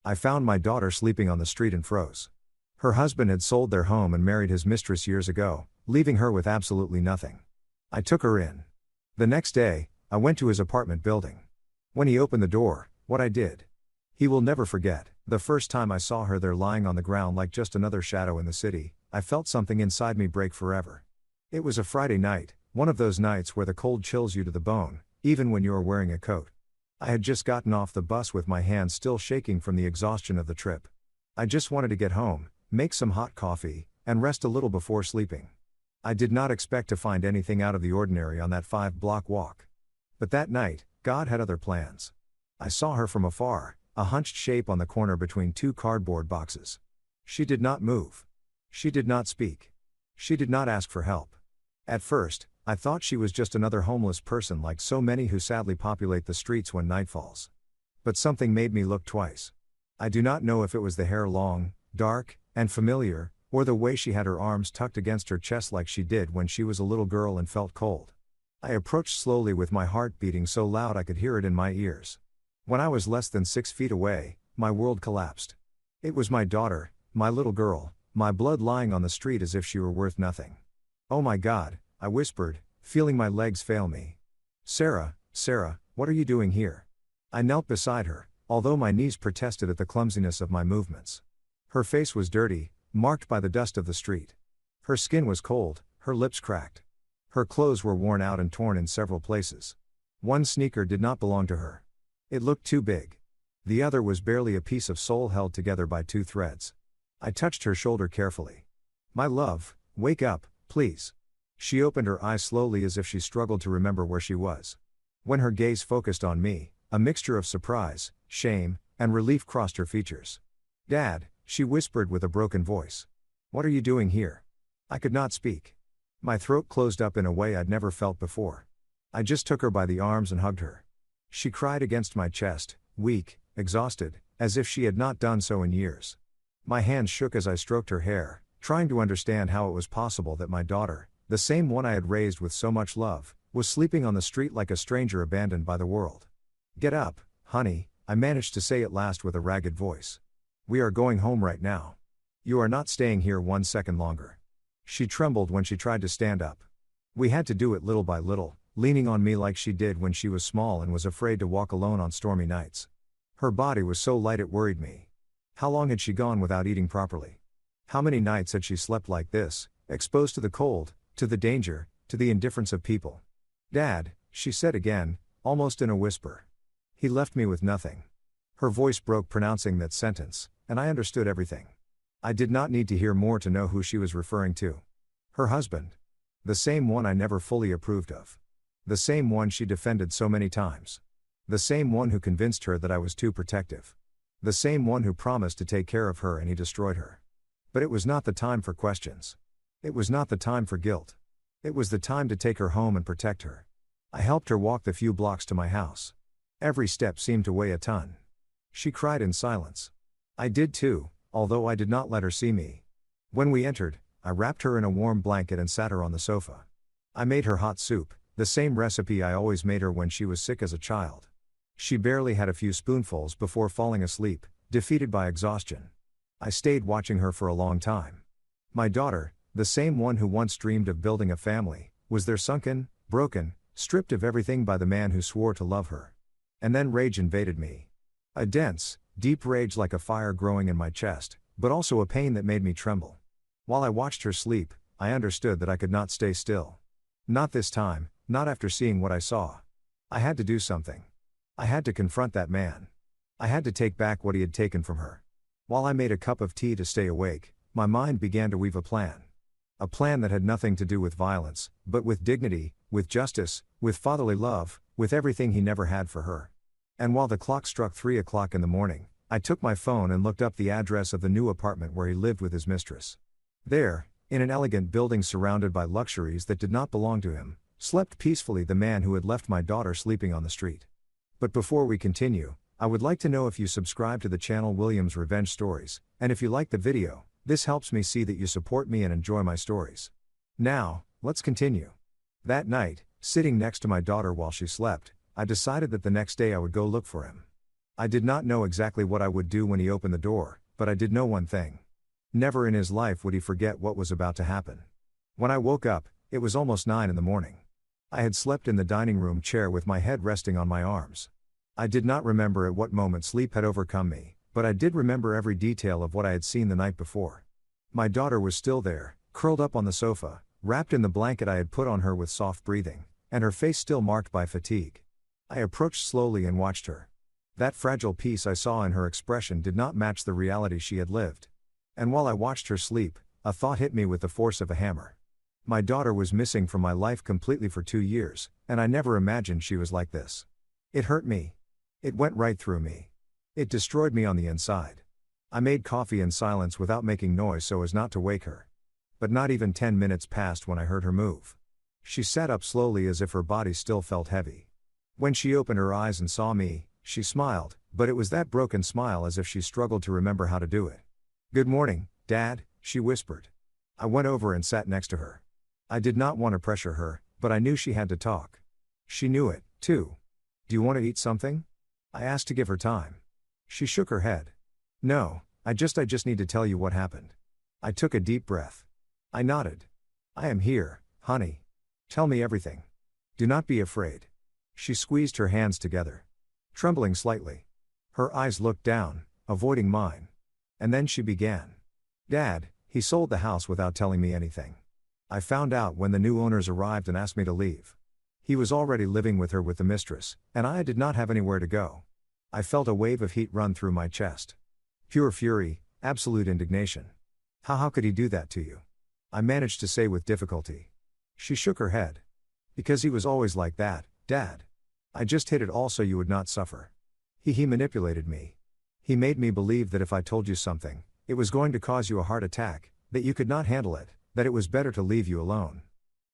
I found my daughter sleeping on the street and froze. Her husband had sold their home and married his mistress years ago, leaving her with absolutely nothing. I took her in. The next day, I went to his apartment building. When he opened the door, what I did. He will never forget. The first time I saw her there lying on the ground like just another shadow in the city, I felt something inside me break forever. It was a Friday night, one of those nights where the cold chills you to the bone, even when you are wearing a coat. I had just gotten off the bus with my hands still shaking from the exhaustion of the trip. I just wanted to get home, make some hot coffee, and rest a little before sleeping. I did not expect to find anything out of the ordinary on that 5-block walk. But that night, God had other plans. I saw her from afar, a hunched shape on the corner between two cardboard boxes. She did not move. She did not speak. She did not ask for help. At first, I thought she was just another homeless person like so many who sadly populate the streets when night falls. But something made me look twice. I do not know if it was the hair long, dark, and familiar, or the way she had her arms tucked against her chest like she did when she was a little girl and felt cold. I approached slowly with my heart beating so loud I could hear it in my ears. When I was less than 6 feet away, my world collapsed. It was my daughter, my little girl, my blood lying on the street as if she were worth nothing. "Oh my God," I whispered, feeling my legs fail me. "Sarah, Sarah, what are you doing here?" I knelt beside her, although my knees protested at the clumsiness of my movements. Her face was dirty, marked by the dust of the street. Her skin was cold, her lips cracked. Her clothes were worn out and torn in several places. One sneaker did not belong to her. It looked too big. The other was barely a piece of sole held together by 2 threads. I touched her shoulder carefully. "My love, wake up, please." She opened her eyes slowly as if she struggled to remember where she was. When her gaze focused on me, a mixture of surprise, shame, and relief crossed her features. "Dad," she whispered with a broken voice. "What are you doing here?" I could not speak. My throat closed up in a way I'd never felt before. I just took her by the arms and hugged her. She cried against my chest, weak, exhausted, as if she had not done so in years. My hands shook as I stroked her hair, trying to understand how it was possible that my daughter, the same one I had raised with so much love, was sleeping on the street like a stranger abandoned by the world. "Get up, honey," I managed to say at last with a ragged voice. "We are going home right now. You are not staying here 1 second longer." She trembled when she tried to stand up. We had to do it little by little, leaning on me like she did when she was small and was afraid to walk alone on stormy nights. Her body was so light it worried me. How long had she gone without eating properly? How many nights had she slept like this, exposed to the cold, to the danger, to the indifference of people? "Dad," she said again, almost in a whisper. "He left me with nothing." Her voice broke pronouncing that sentence, and I understood everything. I did not need to hear more to know who she was referring to. Her husband. The same one I never fully approved of. The same one she defended so many times. The same one who convinced her that I was too protective. The same one who promised to take care of her and he destroyed her. But it was not the time for questions. It was not the time for guilt. It was the time to take her home and protect her. I helped her walk the few blocks to my house. Every step seemed to weigh a ton. She cried in silence. I did too, although I did not let her see me. When we entered, I wrapped her in a warm blanket and sat her on the sofa. I made her hot soup, the same recipe I always made her when she was sick as a child. She barely had a few spoonfuls before falling asleep, defeated by exhaustion. I stayed watching her for a long time. My daughter, the same one who once dreamed of building a family, was there sunken, broken, stripped of everything by the man who swore to love her. And then rage invaded me. A dense, deep rage like a fire growing in my chest, but also a pain that made me tremble. While I watched her sleep, I understood that I could not stay still. Not this time, not after seeing what I saw. I had to do something. I had to confront that man. I had to take back what he had taken from her. While I made a cup of tea to stay awake, my mind began to weave a plan. A plan that had nothing to do with violence, but with dignity, with justice, with fatherly love, with everything he never had for her. And while the clock struck 3 o'clock in the morning, I took my phone and looked up the address of the new apartment where he lived with his mistress. There, in an elegant building surrounded by luxuries that did not belong to him, slept peacefully the man who had left my daughter sleeping on the street. But before we continue, I would like to know if you subscribe to the channel William's Revenge Stories, and if you like the video, this helps me see that you support me and enjoy my stories. Now, let's continue. That night, sitting next to my daughter while she slept, I decided that the next day I would go look for him. I did not know exactly what I would do when he opened the door, but I did know one thing. Never in his life would he forget what was about to happen. When I woke up, it was almost 9 in the morning. I had slept in the dining room chair with my head resting on my arms. I did not remember at what moment sleep had overcome me, but I did remember every detail of what I had seen the night before. My daughter was still there, curled up on the sofa, wrapped in the blanket I had put on her with soft breathing, and her face still marked by fatigue. I approached slowly and watched her. That fragile peace I saw in her expression did not match the reality she had lived. And while I watched her sleep, a thought hit me with the force of a hammer. My daughter was missing from my life completely for 2 years, and I never imagined she was like this. It hurt me. It went right through me. It destroyed me on the inside. I made coffee in silence without making noise so as not to wake her. But not even 10 minutes passed when I heard her move. She sat up slowly as if her body still felt heavy. When she opened her eyes and saw me, she smiled, but it was that broken smile as if she struggled to remember how to do it. "Good morning, Dad," she whispered. I went over and sat next to her. I did not want to pressure her, but I knew she had to talk. She knew it, too. "Do you want to eat something?" I asked to give her time. She shook her head. "No, I just need to tell you what happened." I took a deep breath. I nodded. "I am here, honey. Tell me everything. Do not be afraid." She squeezed her hands together. Trembling slightly. Her eyes looked down, avoiding mine. And then she began. "Dad, he sold the house without telling me anything. I found out when the new owners arrived and asked me to leave. He was already living with her with the mistress, and I did not have anywhere to go." I felt a wave of heat run through my chest. Pure fury, absolute indignation. How could he do that to you?" I managed to say with difficulty. She shook her head. "Because he was always like that, Dad. I just hid it all so you would not suffer. He manipulated me. He made me believe that if I told you something, it was going to cause you a heart attack, that you could not handle it, that it was better to leave you alone."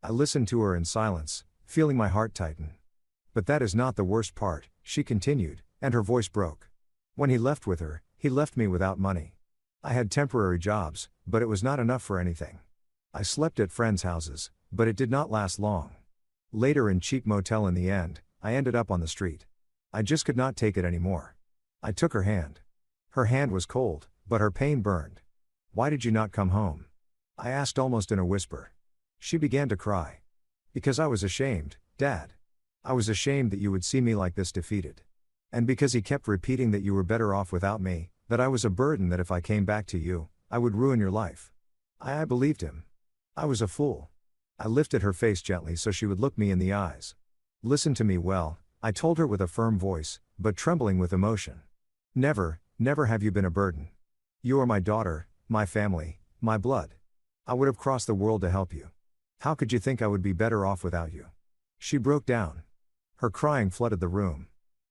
I listened to her in silence, feeling my heart tighten. "But that is not the worst part," she continued, and her voice broke. "When he left with her, he left me without money. I had temporary jobs, but it was not enough for anything. I slept at friends' houses, but it did not last long. Later in cheap motel in the end, I ended up on the street. I just could not take it anymore." I took her hand. Her hand was cold, but her pain burned. "Why did you not come home?" I asked almost in a whisper. She began to cry. "Because I was ashamed, Dad. I was ashamed that you would see me like this defeated. And because he kept repeating that you were better off without me, that I was a burden, that if I came back to you, I would ruin your life. I believed him. I was a fool." I lifted her face gently so she would look me in the eyes. "Listen to me well," I told her with a firm voice, but trembling with emotion. Never have you been a burden. You are my daughter, my family, my blood. I would have crossed the world to help you. How could you think I would be better off without you?" She broke down. Her crying flooded the room.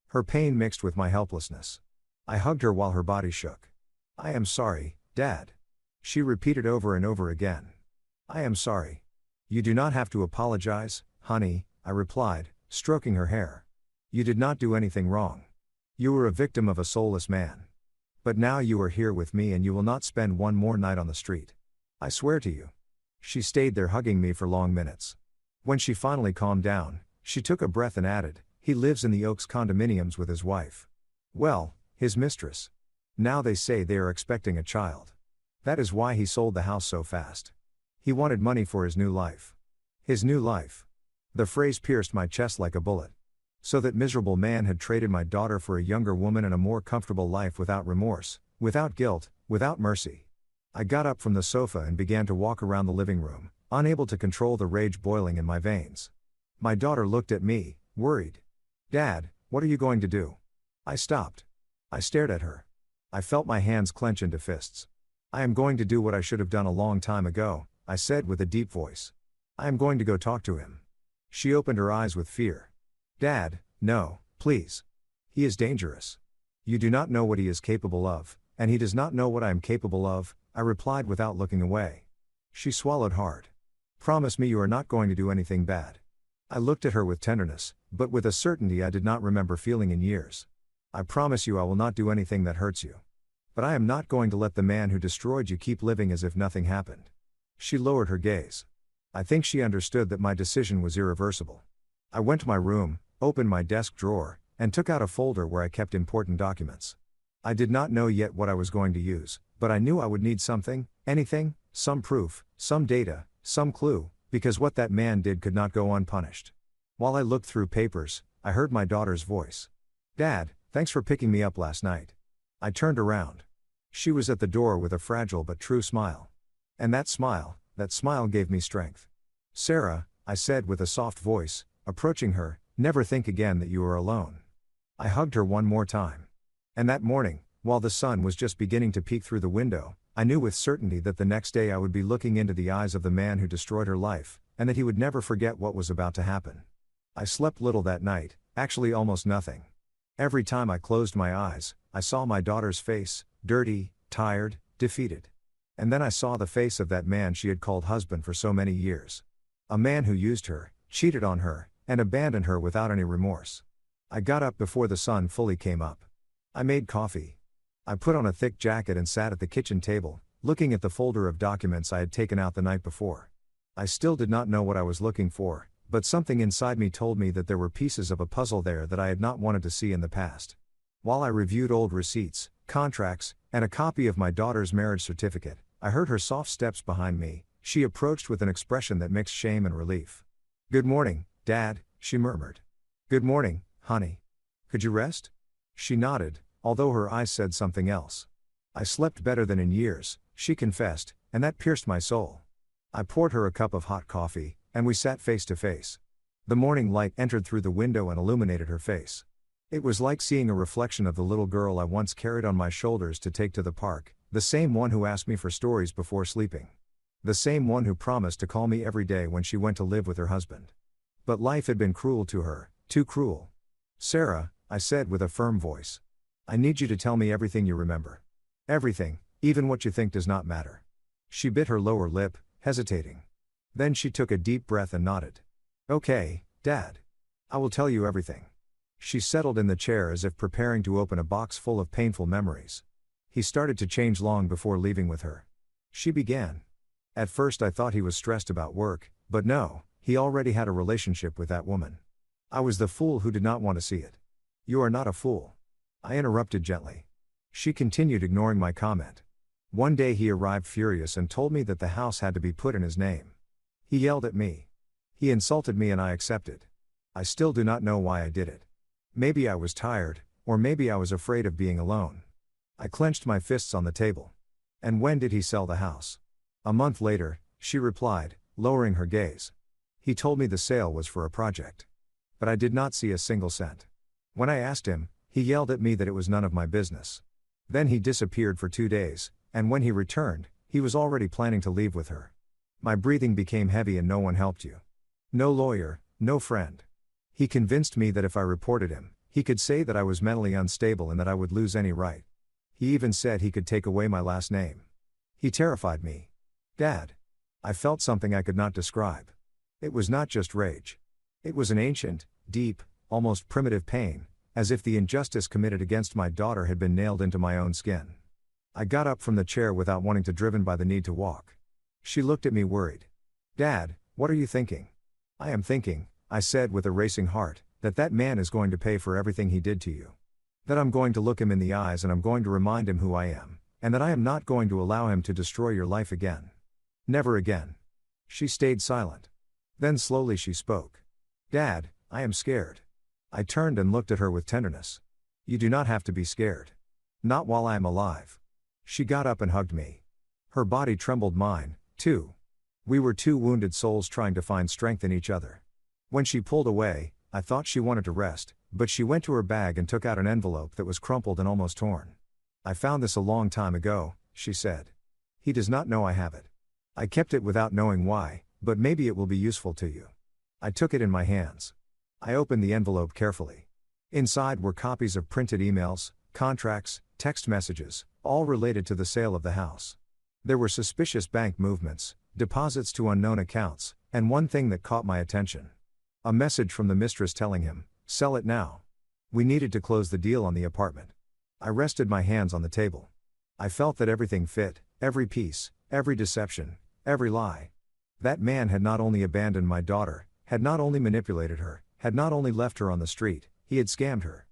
Her pain mixed with my helplessness. I hugged her while her body shook. "I am sorry, Dad." She repeated over and over again. "I am sorry." "You do not have to apologize, honey," I replied, stroking her hair. "You did not do anything wrong. You were a victim of a soulless man. But now you are here with me and you will not spend one more night on the street. I swear to you." She stayed there hugging me for long minutes. When she finally calmed down, she took a breath and added, "He lives in the Oaks condominiums with his wife. Well, his mistress. Now they say they are expecting a child. That is why he sold the house so fast. He wanted money for his new life." His new life. The phrase pierced my chest like a bullet. So that miserable man had traded my daughter for a younger woman and a more comfortable life without remorse, without guilt, without mercy. I got up from the sofa and began to walk around the living room, unable to control the rage boiling in my veins. My daughter looked at me, worried. "Dad, what are you going to do?" I stopped. I stared at her. I felt my hands clench into fists. "I am going to do what I should have done a long time ago," I said with a deep voice. "I am going to go talk to him." She opened her eyes with fear. "Dad, no, please. He is dangerous. You do not know what he is capable of, and he does not know what I am capable of," I replied without looking away. She swallowed hard. "Promise me you are not going to do anything bad." I looked at her with tenderness, but with a certainty I did not remember feeling in years. "I promise you I will not do anything that hurts you. But I am not going to let the man who destroyed you keep living as if nothing happened." She lowered her gaze. I think she understood that my decision was irreversible. I went to my room, opened my desk drawer, and took out a folder where I kept important documents. I did not know yet what I was going to use, but I knew I would need something, anything, some proof, some data, some clue, because what that man did could not go unpunished. While I looked through papers, I heard my daughter's voice. "Dad, thanks for picking me up last night." I turned around. She was at the door with a fragile but true smile. And that smile gave me strength. "Sarah," I said with a soft voice, approaching her, "never think again that you are alone." I hugged her one more time. And that morning, while the sun was just beginning to peek through the window, I knew with certainty that the next day I would be looking into the eyes of the man who destroyed her life, and that he would never forget what was about to happen. I slept little that night, actually almost nothing. Every time I closed my eyes, I saw my daughter's face, dirty, tired, defeated. And then I saw the face of that man she had called husband for so many years. A man who used her, cheated on her, and abandoned her without any remorse. I got up before the sun fully came up. I made coffee. I put on a thick jacket and sat at the kitchen table, looking at the folder of documents I had taken out the night before. I still did not know what I was looking for, but something inside me told me that there were pieces of a puzzle there that I had not wanted to see in the past. While I reviewed old receipts, contracts, and a copy of my daughter's marriage certificate, I heard her soft steps behind me. She approached with an expression that mixed shame and relief. "Good morning, Dad," she murmured. "Good morning, honey. Could you rest?" She nodded, although her eyes said something else. "I slept better than in years," she confessed, and that pierced my soul. I poured her a cup of hot coffee, and we sat face to face. The morning light entered through the window and illuminated her face. It was like seeing a reflection of the little girl I once carried on my shoulders to take to the park, the same one who asked me for stories before sleeping. The same one who promised to call me every day when she went to live with her husband. But life had been cruel to her, too cruel. "Sarah," I said with a firm voice. "I need you to tell me everything you remember. Everything, even what you think does not matter." She bit her lower lip, hesitating. Then she took a deep breath and nodded. "Okay, Dad. I will tell you everything." She settled in the chair as if preparing to open a box full of painful memories. He started to change long before leaving with her. She began. "At first I thought he was stressed about work, but no, he already had a relationship with that woman. I was the fool who did not want to see it." "You are not a fool," I interrupted gently. She continued, ignoring my comment. "One day he arrived furious and told me that the house had to be put in his name. He yelled at me. He insulted me and I accepted. I still do not know why I did it. Maybe I was tired, or maybe I was afraid of being alone." I clenched my fists on the table. "And when did he sell the house?" "A month later," she replied, lowering her gaze. "He told me the sale was for a project. But I did not see a single cent. When I asked him, he yelled at me that it was none of my business. Then he disappeared for 2 days, and when he returned, he was already planning to leave with her. My breathing became heavy and no one helped you. No lawyer, no friend. He convinced me that if I reported him, he could say that I was mentally unstable and that I would lose any right. He even said he could take away my last name. He terrified me. Dad. I felt something I could not describe. It was not just rage. It was an ancient, deep, almost primitive pain, as if the injustice committed against my daughter had been nailed into my own skin. I got up from the chair without wanting to, driven by the need to walk. She looked at me worried. "Dad, what are you thinking?" "I am thinking," I said with a racing heart, that man is going to pay for everything he did to you. That I'm going to look him in the eyes and I'm going to remind him who I am, and that I am not going to allow him to destroy your life again. Never again." She stayed silent. Then slowly she spoke. "Dad, I am scared." I turned and looked at her with tenderness. "You do not have to be scared. Not while I am alive." She got up and hugged me. Her body trembled, mine, too. We were two wounded souls trying to find strength in each other. When she pulled away, I thought she wanted to rest, but she went to her bag and took out an envelope that was crumpled and almost torn. "I found this a long time ago," she said. "He does not know I have it. I kept it without knowing why, but maybe it will be useful to you." I took it in my hands. I opened the envelope carefully. Inside were copies of printed emails, contracts, text messages, all related to the sale of the house. There were suspicious bank movements, deposits to unknown accounts, and one thing that caught my attention. A message from the mistress telling him, "Sell it now." We needed to close the deal on the apartment. I rested my hands on the table. I felt that everything fit, every piece, every deception, every lie. That man had not only abandoned my daughter, had not only manipulated her, had not only left her on the street, he had scammed her.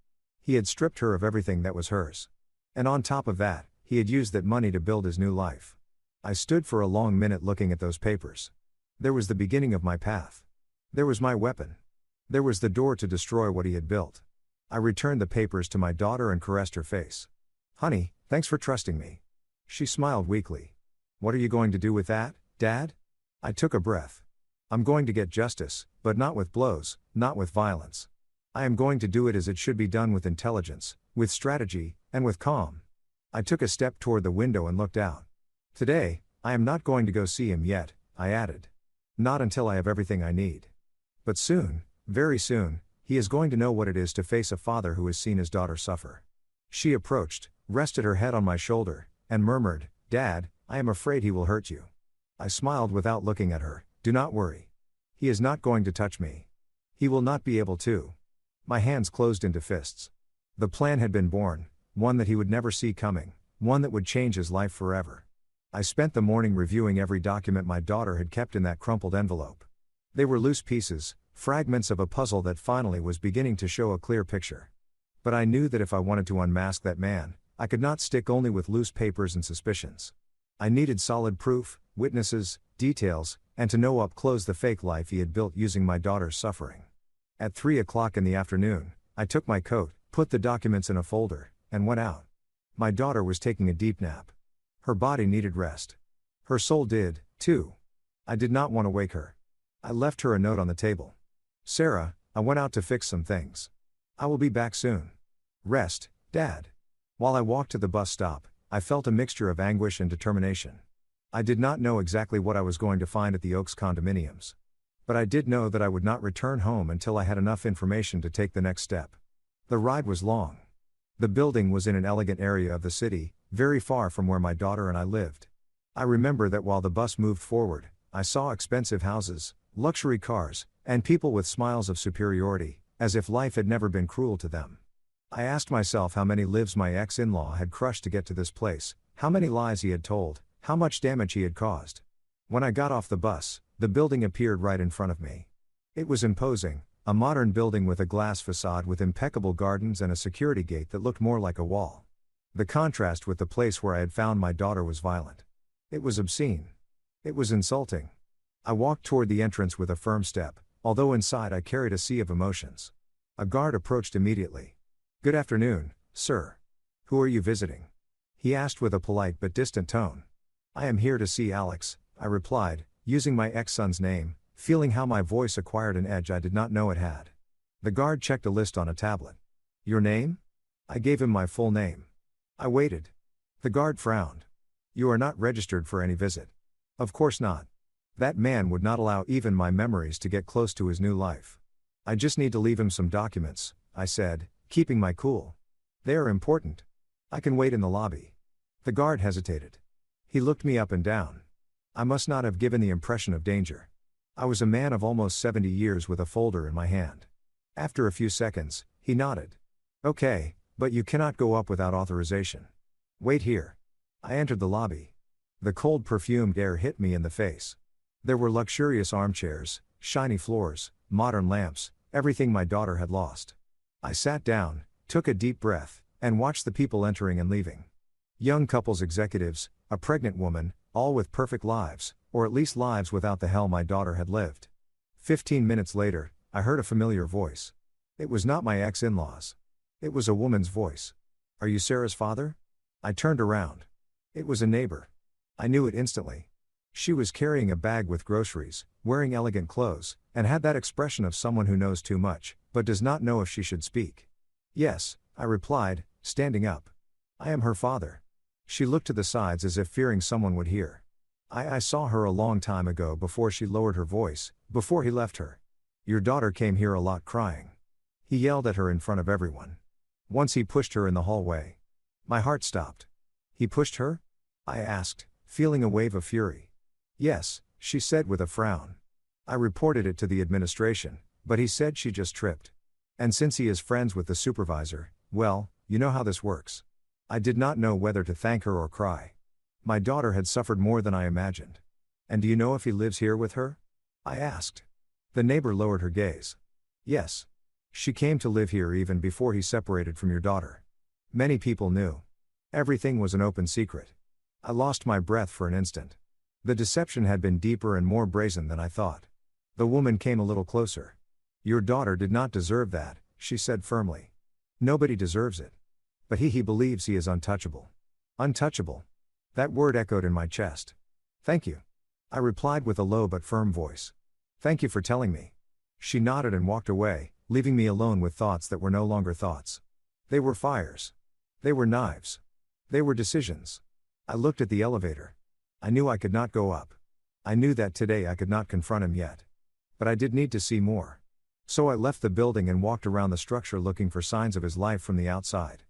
He had stripped her of everything that was hers. And on top of that, he had used that money to build his new life. I stood for a long minute looking at those papers. There was the beginning of my path. There was my weapon. There was the door to destroy what he had built. I returned the papers to my daughter and caressed her face. "Honey, thanks for trusting me." She smiled weakly. "What are you going to do with that, Dad?" I took a breath. "I'm going to get justice, but not with blows, not with violence. I am going to do it as it should be done, with intelligence, with strategy, and with calm." I took a step toward the window and looked out. "Today, I am not going to go see him yet," I added. "Not until I have everything I need. But soon, very soon, he is going to know what it is to face a father who has seen his daughter suffer." She approached, rested her head on my shoulder, and murmured, "Dad, I am afraid he will hurt you." I smiled without looking at her. "Do not worry. He is not going to touch me. He will not be able to." My hands closed into fists. The plan had been born, one that he would never see coming, one that would change his life forever. I spent the morning reviewing every document my daughter had kept in that crumpled envelope. They were loose pieces, fragments of a puzzle that finally was beginning to show a clear picture. But I knew that if I wanted to unmask that man, I could not stick only with loose papers and suspicions. I needed solid proof, witnesses, details, and to know up close the fake life he had built using my daughter's suffering. At 3 o'clock in the afternoon, I took my coat, put the documents in a folder, and went out. My daughter was taking a deep nap. Her body needed rest. Her soul did, too. I did not want to wake her. I left her a note on the table. "Sarah, I went out to fix some things. I will be back soon. Rest, Dad." While I walked to the bus stop, I felt a mixture of anguish and determination. I did not know exactly what I was going to find at the Oaks condominiums. But I did know that I would not return home until I had enough information to take the next step. The ride was long. The building was in an elegant area of the city, very far from where my daughter and I lived. I remember that while the bus moved forward, I saw expensive houses, luxury cars, and people with smiles of superiority, as if life had never been cruel to them. I asked myself how many lives my ex-in-law had crushed to get to this place, how many lies he had told, how much damage he had caused. When I got off the bus, the building appeared right in front of me. It was imposing, a modern building with a glass facade with impeccable gardens and a security gate that looked more like a wall. The contrast with the place where I had found my daughter was violent. It was obscene. It was insulting. I walked toward the entrance with a firm step, although inside I carried a sea of emotions. A guard approached immediately. "Good afternoon, sir. Who are you visiting?" he asked with a polite but distant tone. "I am here to see Alex," I replied, using my ex-son's name, feeling how my voice acquired an edge I did not know it had. The guard checked a list on a tablet. "Your name?" I gave him my full name. I waited. The guard frowned. "You are not registered for any visit." "Of course not. That man would not allow even my memories to get close to his new life. I just need to leave him some documents," I said, keeping my cool. "They are important. I can wait in the lobby." The guard hesitated. He looked me up and down. I must not have given the impression of danger. I was a man of almost 70 years with a folder in my hand. After a few seconds, he nodded. "Okay, but you cannot go up without authorization. Wait here." I entered the lobby. The cold perfumed air hit me in the face. There were luxurious armchairs, shiny floors, modern lamps, everything my daughter had lost. I sat down, took a deep breath, and watched the people entering and leaving. Young couples, executives, a pregnant woman, all with perfect lives, or at least lives without the hell my daughter had lived. 15 minutes later, I heard a familiar voice. It was not my ex-in-law's. It was a woman's voice. "Are you Sarah's father?" I turned around. It was a neighbor. I knew it instantly. She was carrying a bag with groceries, wearing elegant clothes, and had that expression of someone who knows too much, but does not know if she should speak. "Yes," I replied, standing up. "I am her father." She looked to the sides as if fearing someone would hear. I saw her a long time ago before she lowered her voice, before he left her. "Your daughter came here a lot crying." He yelled at her in front of everyone. Once he pushed her in the hallway. My heart stopped. "He pushed her?" I asked, feeling a wave of fury. "Yes," she said with a frown. "I reported it to the administration, but he said she just tripped. And since he is friends with the supervisor, well, you know how this works." I did not know whether to thank her or cry. My daughter had suffered more than I imagined. "And do you know if he lives here with her?" I asked. The neighbor lowered her gaze. "Yes. She came to live here even before he separated from your daughter. Many people knew. Everything was an open secret. I lost my breath for an instant. The deception had been deeper and more brazen than I thought. The woman came a little closer. Your daughter did not deserve that, she said firmly. Nobody deserves it. But he believes he is untouchable. Untouchable. That word echoed in my chest. Thank you. I replied with a low but firm voice. Thank you for telling me. She nodded and walked away, leaving me alone with thoughts that were no longer thoughts. They were fires. They were knives. They were decisions. I looked at the elevator. I knew I could not go up. I knew that today I could not confront him yet. But I did need to see more. So I left the building and walked around the structure looking for signs of his life from the outside.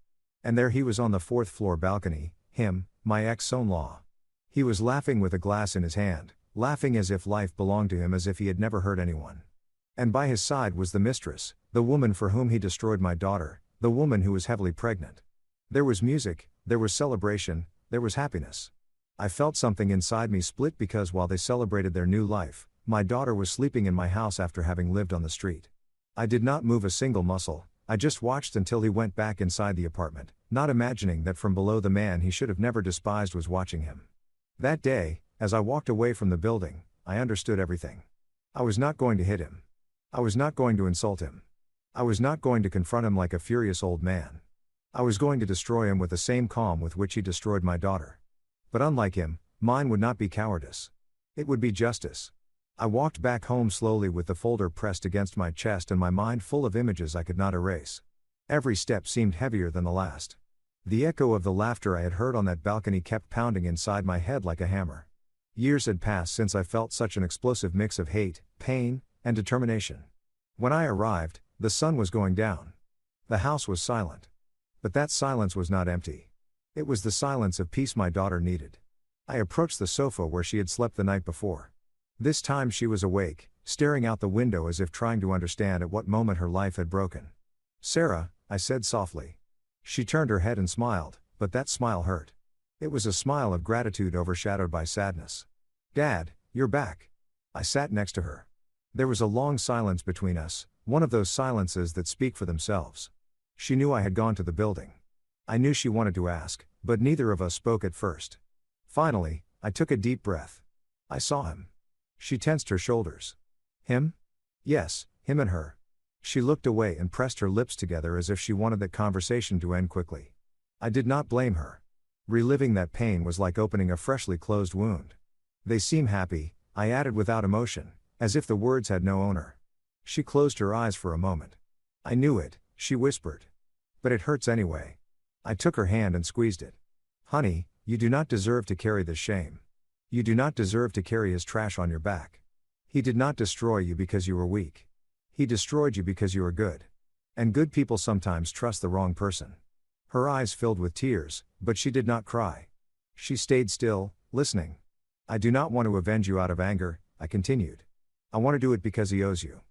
And there he was on the 4th floor balcony, him, my ex-son-in-law. He was laughing with a glass in his hand, laughing as if life belonged to him, as if he had never hurt anyone. And by his side was the mistress, the woman for whom he destroyed my daughter, the woman who was heavily pregnant. There was music, there was celebration, there was happiness. I felt something inside me split because while they celebrated their new life, my daughter was sleeping in my house after having lived on the street. I did not move a single muscle, I just watched until he went back inside the apartment, not imagining that from below the man he should have never despised was watching him. That day, as I walked away from the building, I understood everything. I was not going to hit him. I was not going to insult him. I was not going to confront him like a furious old man. I was going to destroy him with the same calm with which he destroyed my daughter. But unlike him, mine would not be cowardice. It would be justice. I walked back home slowly with the folder pressed against my chest and my mind full of images I could not erase. Every step seemed heavier than the last. The echo of the laughter I had heard on that balcony kept pounding inside my head like a hammer. Years had passed since I felt such an explosive mix of hate, pain, and determination. When I arrived, the sun was going down. The house was silent. But that silence was not empty. It was the silence of peace my daughter needed. I approached the sofa where she had slept the night before. This time she was awake, staring out the window as if trying to understand at what moment her life had broken. Sarah, I said softly. She turned her head and smiled, but that smile hurt. It was a smile of gratitude overshadowed by sadness. Dad, you're back. I sat next to her. There was a long silence between us, one of those silences that speak for themselves. She knew I had gone to the building. I knew she wanted to ask, but neither of us spoke at first. Finally, I took a deep breath. I saw him. She tensed her shoulders. Him? Yes, him and her. She looked away and pressed her lips together as if she wanted that conversation to end quickly. I did not blame her. Reliving that pain was like opening a freshly closed wound. They seem happy, I added without emotion, as if the words had no owner. She closed her eyes for a moment. I knew it, she whispered. But it hurts anyway. I took her hand and squeezed it. Honey, you do not deserve to carry this shame. You do not deserve to carry his trash on your back. He did not destroy you because you were weak. He destroyed you because you are good. And good people sometimes trust the wrong person. Her eyes filled with tears, but she did not cry. She stayed still, listening. I do not want to avenge you out of anger, I continued. I want to do it because he owes you.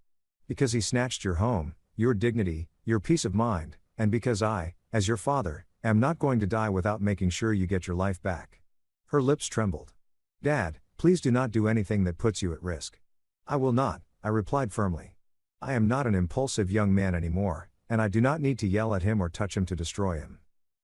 Because he snatched your home, your dignity, your peace of mind, and because I, as your father, am not going to die without making sure you get your life back. Her lips trembled. Dad, please do not do anything that puts you at risk. I will not, I replied firmly. I am not an impulsive young man anymore, and I do not need to yell at him or touch him to destroy him.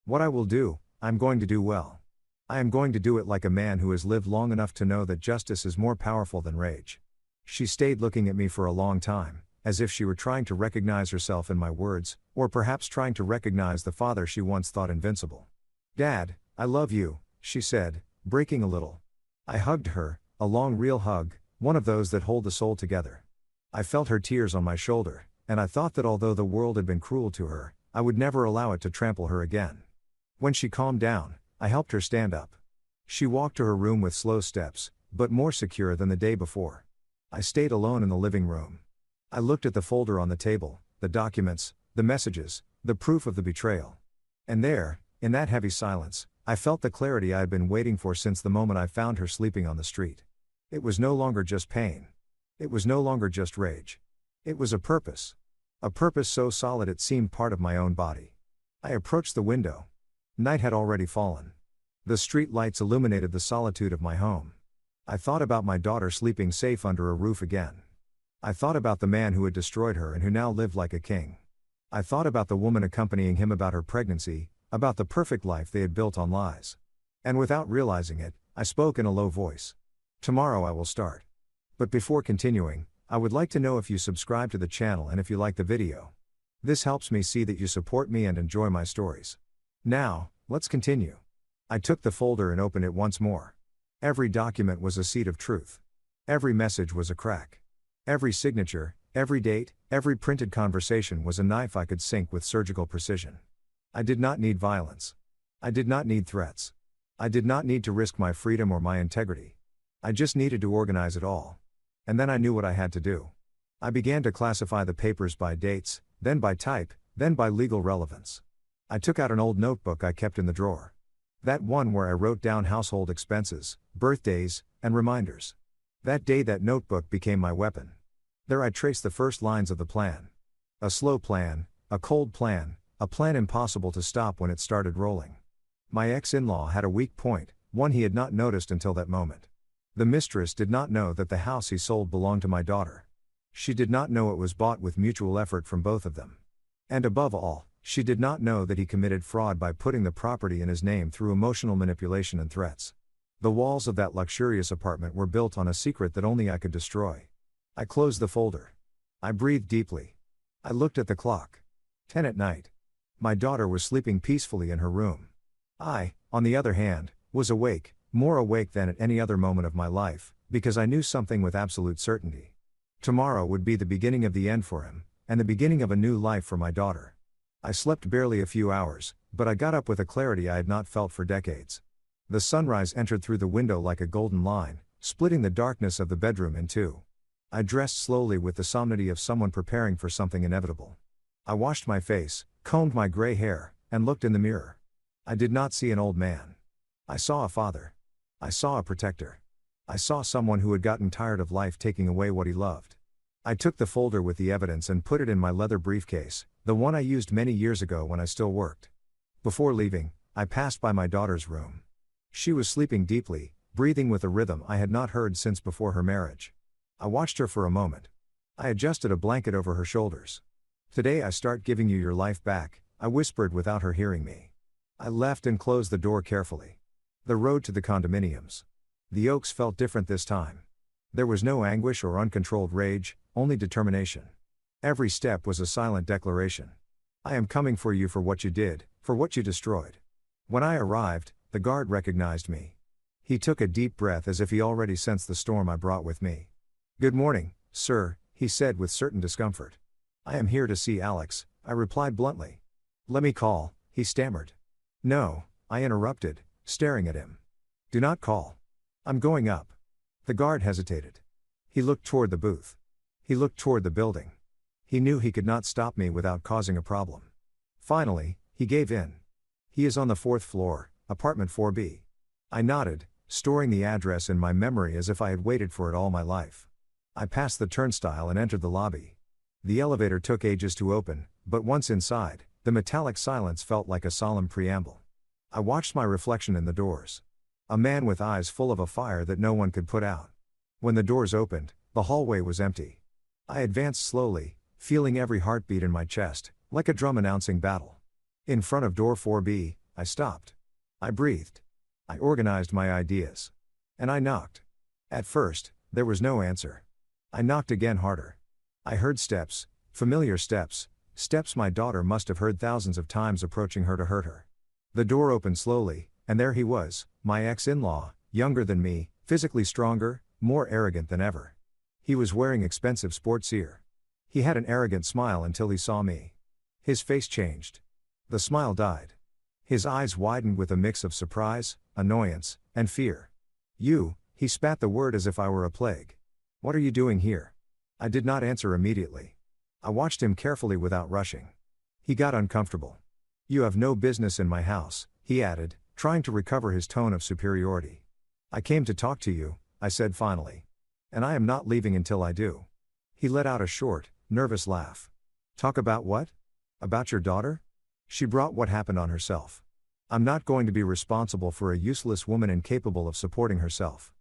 What I will do, I'm going to do well. I am going to do it like a man who has lived long enough to know that justice is more powerful than rage. She stayed looking at me for a long time, as if she were trying to recognize herself in my words, or perhaps trying to recognize the father she once thought invincible. Dad, I love you, she said, breaking a little. I hugged her, a long real hug, one of those that hold the soul together. I felt her tears on my shoulder, and I thought that although the world had been cruel to her, I would never allow it to trample her again. When she calmed down, I helped her stand up. She walked to her room with slow steps, but more secure than the day before. I stayed alone in the living room. I looked at the folder on the table, the documents, the messages, the proof of the betrayal. And there, in that heavy silence, I felt the clarity I had been waiting for since the moment I found her sleeping on the street. It was no longer just pain. It was no longer just rage. It was a purpose. A purpose so solid it seemed part of my own body. I approached the window. Night had already fallen. The street lights illuminated the solitude of my home. I thought about my daughter sleeping safe under a roof again. I thought about the man who had destroyed her and who now lived like a king. I thought about the woman accompanying him, about her pregnancy, about the perfect life they had built on lies. And without realizing it, I spoke in a low voice. Tomorrow I will start. But before continuing, I would like to know if you subscribe to the channel and if you like the video. This helps me see that you support me and enjoy my stories. Now, let's continue. I took the folder and opened it once more. Every document was a seed of truth. Every message was a crack. Every signature, every date, every printed conversation was a knife I could sink with surgical precision. I did not need violence. I did not need threats. I did not need to risk my freedom or my integrity. I just needed to organize it all. And then I knew what I had to do. I began to classify the papers by dates, then by type, then by legal relevance. I took out an old notebook I kept in the drawer. That one where I wrote down household expenses, birthdays, and reminders. That day that notebook became my weapon. There I traced the first lines of the plan. A slow plan, a cold plan, a plan impossible to stop when it started rolling. My ex-in-law had a weak point, one he had not noticed until that moment. The mistress did not know that the house he sold belonged to my daughter. She did not know it was bought with mutual effort from both of them. And above all, she did not know that he committed fraud by putting the property in his name through emotional manipulation and threats. The walls of that luxurious apartment were built on a secret that only I could destroy. I closed the folder. I breathed deeply. I looked at the clock. 10 at night. My daughter was sleeping peacefully in her room. I, on the other hand, was awake, more awake than at any other moment of my life, because I knew something with absolute certainty. Tomorrow would be the beginning of the end for him, and the beginning of a new life for my daughter. I slept barely a few hours, but I got up with a clarity I had not felt for decades. The sunrise entered through the window like a golden line, splitting the darkness of the bedroom in two. I dressed slowly with the solemnity of someone preparing for something inevitable. I washed my face, combed my gray hair, and looked in the mirror. I did not see an old man. I saw a father. I saw a protector. I saw someone who had gotten tired of life taking away what he loved. I took the folder with the evidence and put it in my leather briefcase, the one I used many years ago when I still worked. Before leaving, I passed by my daughter's room. She was sleeping deeply, breathing with a rhythm I had not heard since before her marriage. I watched her for a moment. I adjusted a blanket over her shoulders. Today I start giving you your life back, I whispered without her hearing me. I left and closed the door carefully. The road to the condominiums. The Oaks felt different this time. There was no anguish or uncontrolled rage, only determination. Every step was a silent declaration. I am coming for you for what you did, for what you destroyed. When I arrived, the guard recognized me. He took a deep breath as if he already sensed the storm I brought with me. Good morning, sir, he said with certain discomfort. I am here to see Alex, I replied bluntly. Let me call, he stammered. No, I interrupted, staring at him. Do not call. I'm going up. The guard hesitated. He looked toward the booth. He looked toward the building. He knew he could not stop me without causing a problem. Finally, he gave in. He is on the 4th floor, apartment 4B. I nodded, storing the address in my memory as if I had waited for it all my life. I passed the turnstile and entered the lobby. The elevator took ages to open, but once inside, the metallic silence felt like a solemn preamble. I watched my reflection in the doors. A man with eyes full of a fire that no one could put out. When the doors opened, the hallway was empty. I advanced slowly, feeling every heartbeat in my chest, like a drum announcing battle. In front of door 4B, I stopped. I breathed. I organized my ideas. And I knocked. At first, there was no answer. I knocked again harder. I heard steps, familiar steps, steps my daughter must have heard thousands of times approaching her to hurt her. The door opened slowly, and there he was, my ex-in-law, younger than me, physically stronger, more arrogant than ever. He was wearing expensive sports gear. He had an arrogant smile until he saw me. His face changed. The smile died. His eyes widened with a mix of surprise, annoyance, and fear. You, he spat the word as if I were a plague. What are you doing here? I did not answer immediately. I watched him carefully without rushing. He got uncomfortable. You have no business in my house, he added, trying to recover his tone of superiority. I came to talk to you, I said finally. And I am not leaving until I do. He let out a short, nervous laugh. Talk about what? About your daughter? She brought what happened on herself. I'm not going to be responsible for a useless woman incapable of supporting herself.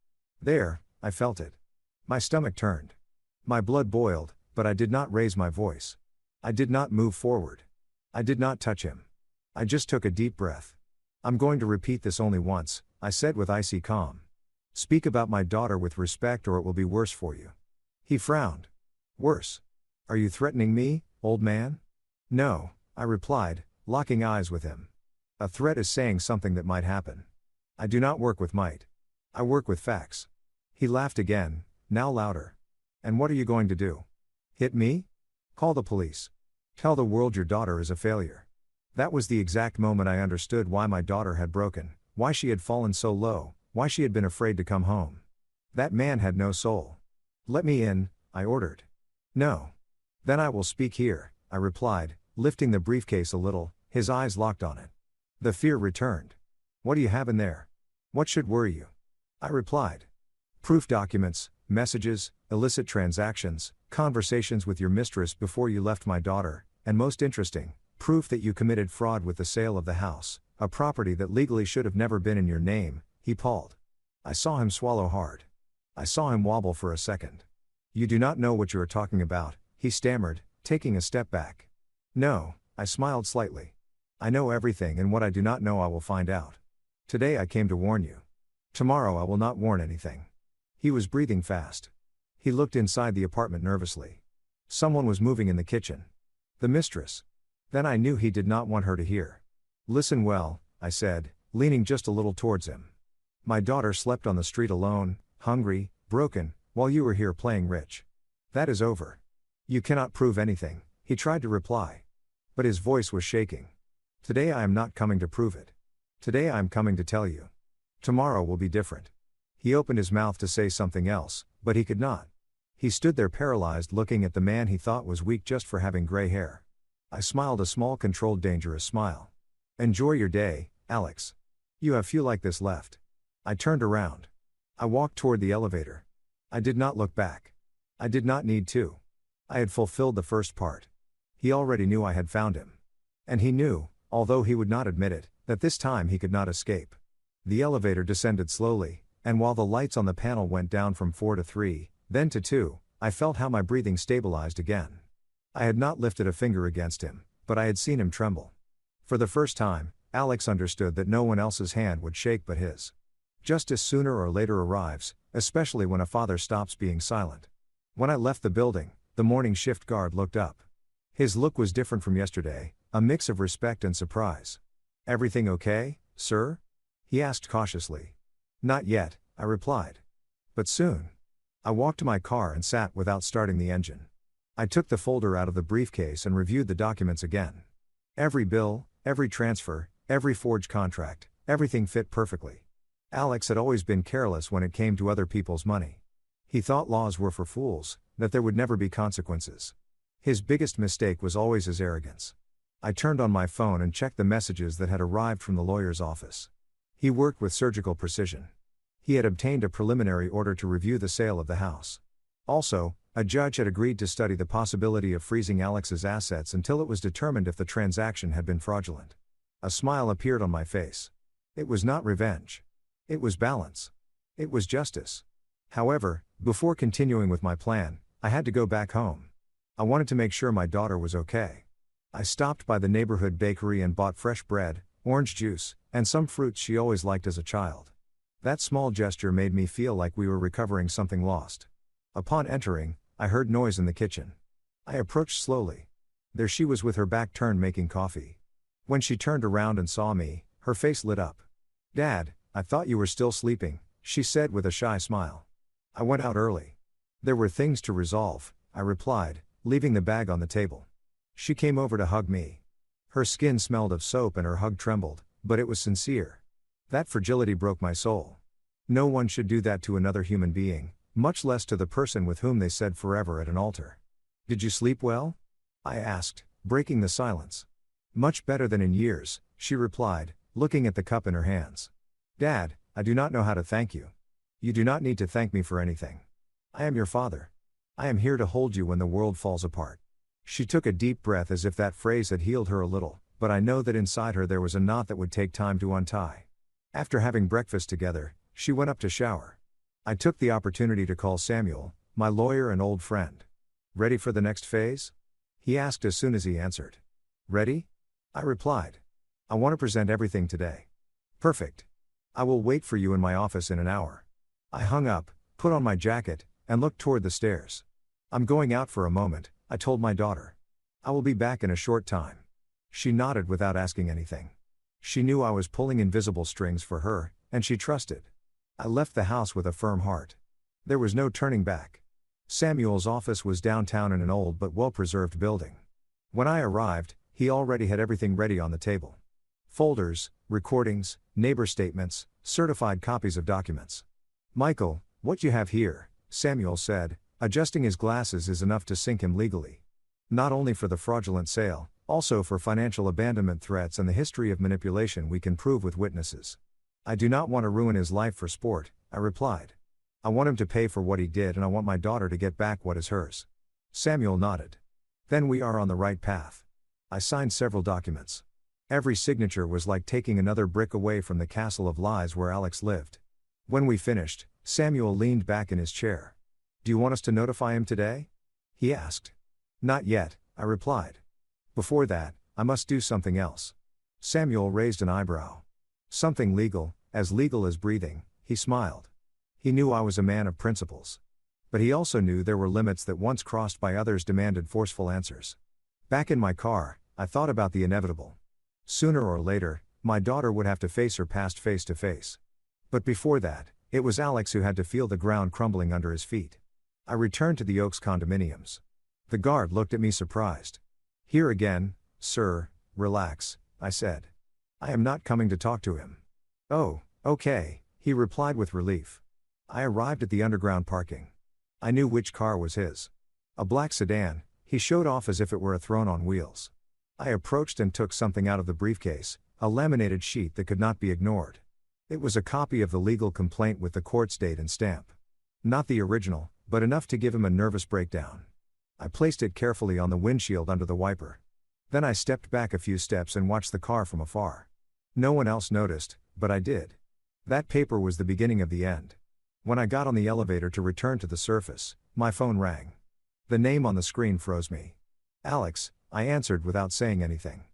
There, I felt it. My stomach turned. My blood boiled, but I did not raise my voice. I did not move forward. I did not touch him. I just took a deep breath. I'm going to repeat this only once, I said with icy calm. Speak about my daughter with respect or it will be worse for you. He frowned. Worse? Are you threatening me, old man? No, I replied, locking eyes with him. A threat is saying something that might happen. I do not work with might. I work with facts. He laughed again, now louder. And what are you going to do? Hit me? Call the police. Tell the world your daughter is a failure. That was the exact moment I understood why my daughter had broken, why she had fallen so low, why she had been afraid to come home. That man had no soul. Let me in, I ordered. No. Then I will speak here, I replied, lifting the briefcase a little, his eyes locked on it. The fear returned. What do you have in there? What should worry you? I replied. Proof documents, messages, illicit transactions, conversations with your mistress before you left my daughter, and most interesting, proof that you committed fraud with the sale of the house, a property that legally should have never been in your name, he paused. I saw him swallow hard. I saw him wobble for a second. You do not know what you are talking about, he stammered, taking a step back. No, I smiled slightly. I know everything and what I do not know I will find out. Today I came to warn you. Tomorrow I will not warn anything. He was breathing fast. He looked inside the apartment nervously. Someone was moving in the kitchen. The mistress. Then I knew he did not want her to hear. Listen well, I said, leaning just a little towards him. My daughter slept on the street alone, hungry, broken, while you were here playing rich. That is over. You cannot prove anything, he tried to reply. But his voice was shaking. Today I am not coming to prove it. Today I am coming to tell you. Tomorrow will be different. He opened his mouth to say something else, but he could not. He stood there paralyzed looking at the man he thought was weak just for having gray hair. I smiled a small controlled dangerous smile. Enjoy your day, Alex. You have few like this left. I turned around. I walked toward the elevator. I did not look back. I did not need to. I had fulfilled the first part. He already knew I had found him. And he knew, although he would not admit it, that this time he could not escape. The elevator descended slowly, and while the lights on the panel went down from 4 to 3, then to 2, I felt how my breathing stabilized again. I had not lifted a finger against him, but I had seen him tremble. For the first time, Alex understood that no one else's hand would shake but his. Justice sooner or later arrives, especially when a father stops being silent. When I left the building, the morning shift guard looked up. His look was different from yesterday, a mix of respect and surprise. Everything okay, sir? He asked cautiously. Not yet, I replied. But soon. I walked to my car and sat without starting the engine. I took the folder out of the briefcase and reviewed the documents again. Every bill, every transfer, every forged contract, everything fit perfectly. Alex had always been careless when it came to other people's money. He thought laws were for fools, that there would never be consequences. His biggest mistake was always his arrogance. I turned on my phone and checked the messages that had arrived from the lawyer's office. He worked with surgical precision. He had obtained a preliminary order to review the sale of the house. Also, a judge had agreed to study the possibility of freezing Alex's assets until it was determined if the transaction had been fraudulent. A smile appeared on my face. It was not revenge. It was balance. It was justice. However, before continuing with my plan, I had to go back home. I wanted to make sure my daughter was okay. I stopped by the neighborhood bakery and bought fresh bread, orange juice, and some fruits she always liked as a child. That small gesture made me feel like we were recovering something lost. Upon entering, I heard noise in the kitchen. I approached slowly. There she was with her back turned making coffee. When she turned around and saw me, her face lit up. Dad, I thought you were still sleeping, she said with a shy smile. I went out early. There were things to resolve, I replied, leaving the bag on the table. She came over to hug me. Her skin smelled of soap and her hug trembled, but it was sincere. That fragility broke my soul. No one should do that to another human being, much less to the person with whom they said forever at an altar. Did you sleep well? I asked, breaking the silence. Much better than in years, she replied, looking at the cup in her hands. Dad, I do not know how to thank you. You do not need to thank me for anything. I am your father. I am here to hold you when the world falls apart. She took a deep breath as if that phrase had healed her a little, but I know that inside her there was a knot that would take time to untie. After having breakfast together, she went up to shower. I took the opportunity to call Samuel, my lawyer and old friend. Ready for the next phase? He asked as soon as he answered. Ready? I replied. I want to present everything today. Perfect. I will wait for you in my office in an hour. I hung up, put on my jacket, and looked toward the stairs. I'm going out for a moment, I told my daughter. I will be back in a short time. She nodded without asking anything. She knew I was pulling invisible strings for her, and she trusted. I left the house with a firm heart. There was no turning back. Samuel's office was downtown in an old but well-preserved building. When I arrived, he already had everything ready on the table. Folders, recordings, neighbor statements, certified copies of documents. Michael, what you have here, Samuel said, adjusting his glasses is enough to sink him legally. Not only for the fraudulent sale, also for financial abandonment threats and the history of manipulation we can prove with witnesses. I do not want to ruin his life for sport, I replied. I want him to pay for what he did and I want my daughter to get back what is hers. Samuel nodded. Then we are on the right path. I signed several documents. Every signature was like taking another brick away from the castle of lies where Alex lived. When we finished, Samuel leaned back in his chair. Do you want us to notify him today? He asked. Not yet, I replied. Before that, I must do something else. Samuel raised an eyebrow. Something legal as breathing, he smiled. He knew I was a man of principles. But he also knew there were limits that once crossed by others demanded forceful answers. Back in my car, I thought about the inevitable. Sooner or later, my daughter would have to face her past face to face. But before that, it was Alex who had to feel the ground crumbling under his feet. I returned to the Oaks condominiums. The guard looked at me surprised. Here again, sir, relax, I said. I am not coming to talk to him. Oh, okay, he replied with relief. I arrived at the underground parking. I knew which car was his. A black sedan, he showed off as if it were a throne on wheels. I approached and took something out of the briefcase, a laminated sheet that could not be ignored. It was a copy of the legal complaint with the court's date and stamp. Not the original, but enough to give him a nervous breakdown. I placed it carefully on the windshield under the wiper. Then I stepped back a few steps and watched the car from afar. No one else noticed, but I did. That paper was the beginning of the end. When I got on the elevator to return to the surface, my phone rang. The name on the screen froze me. Alex, I answered without saying anything.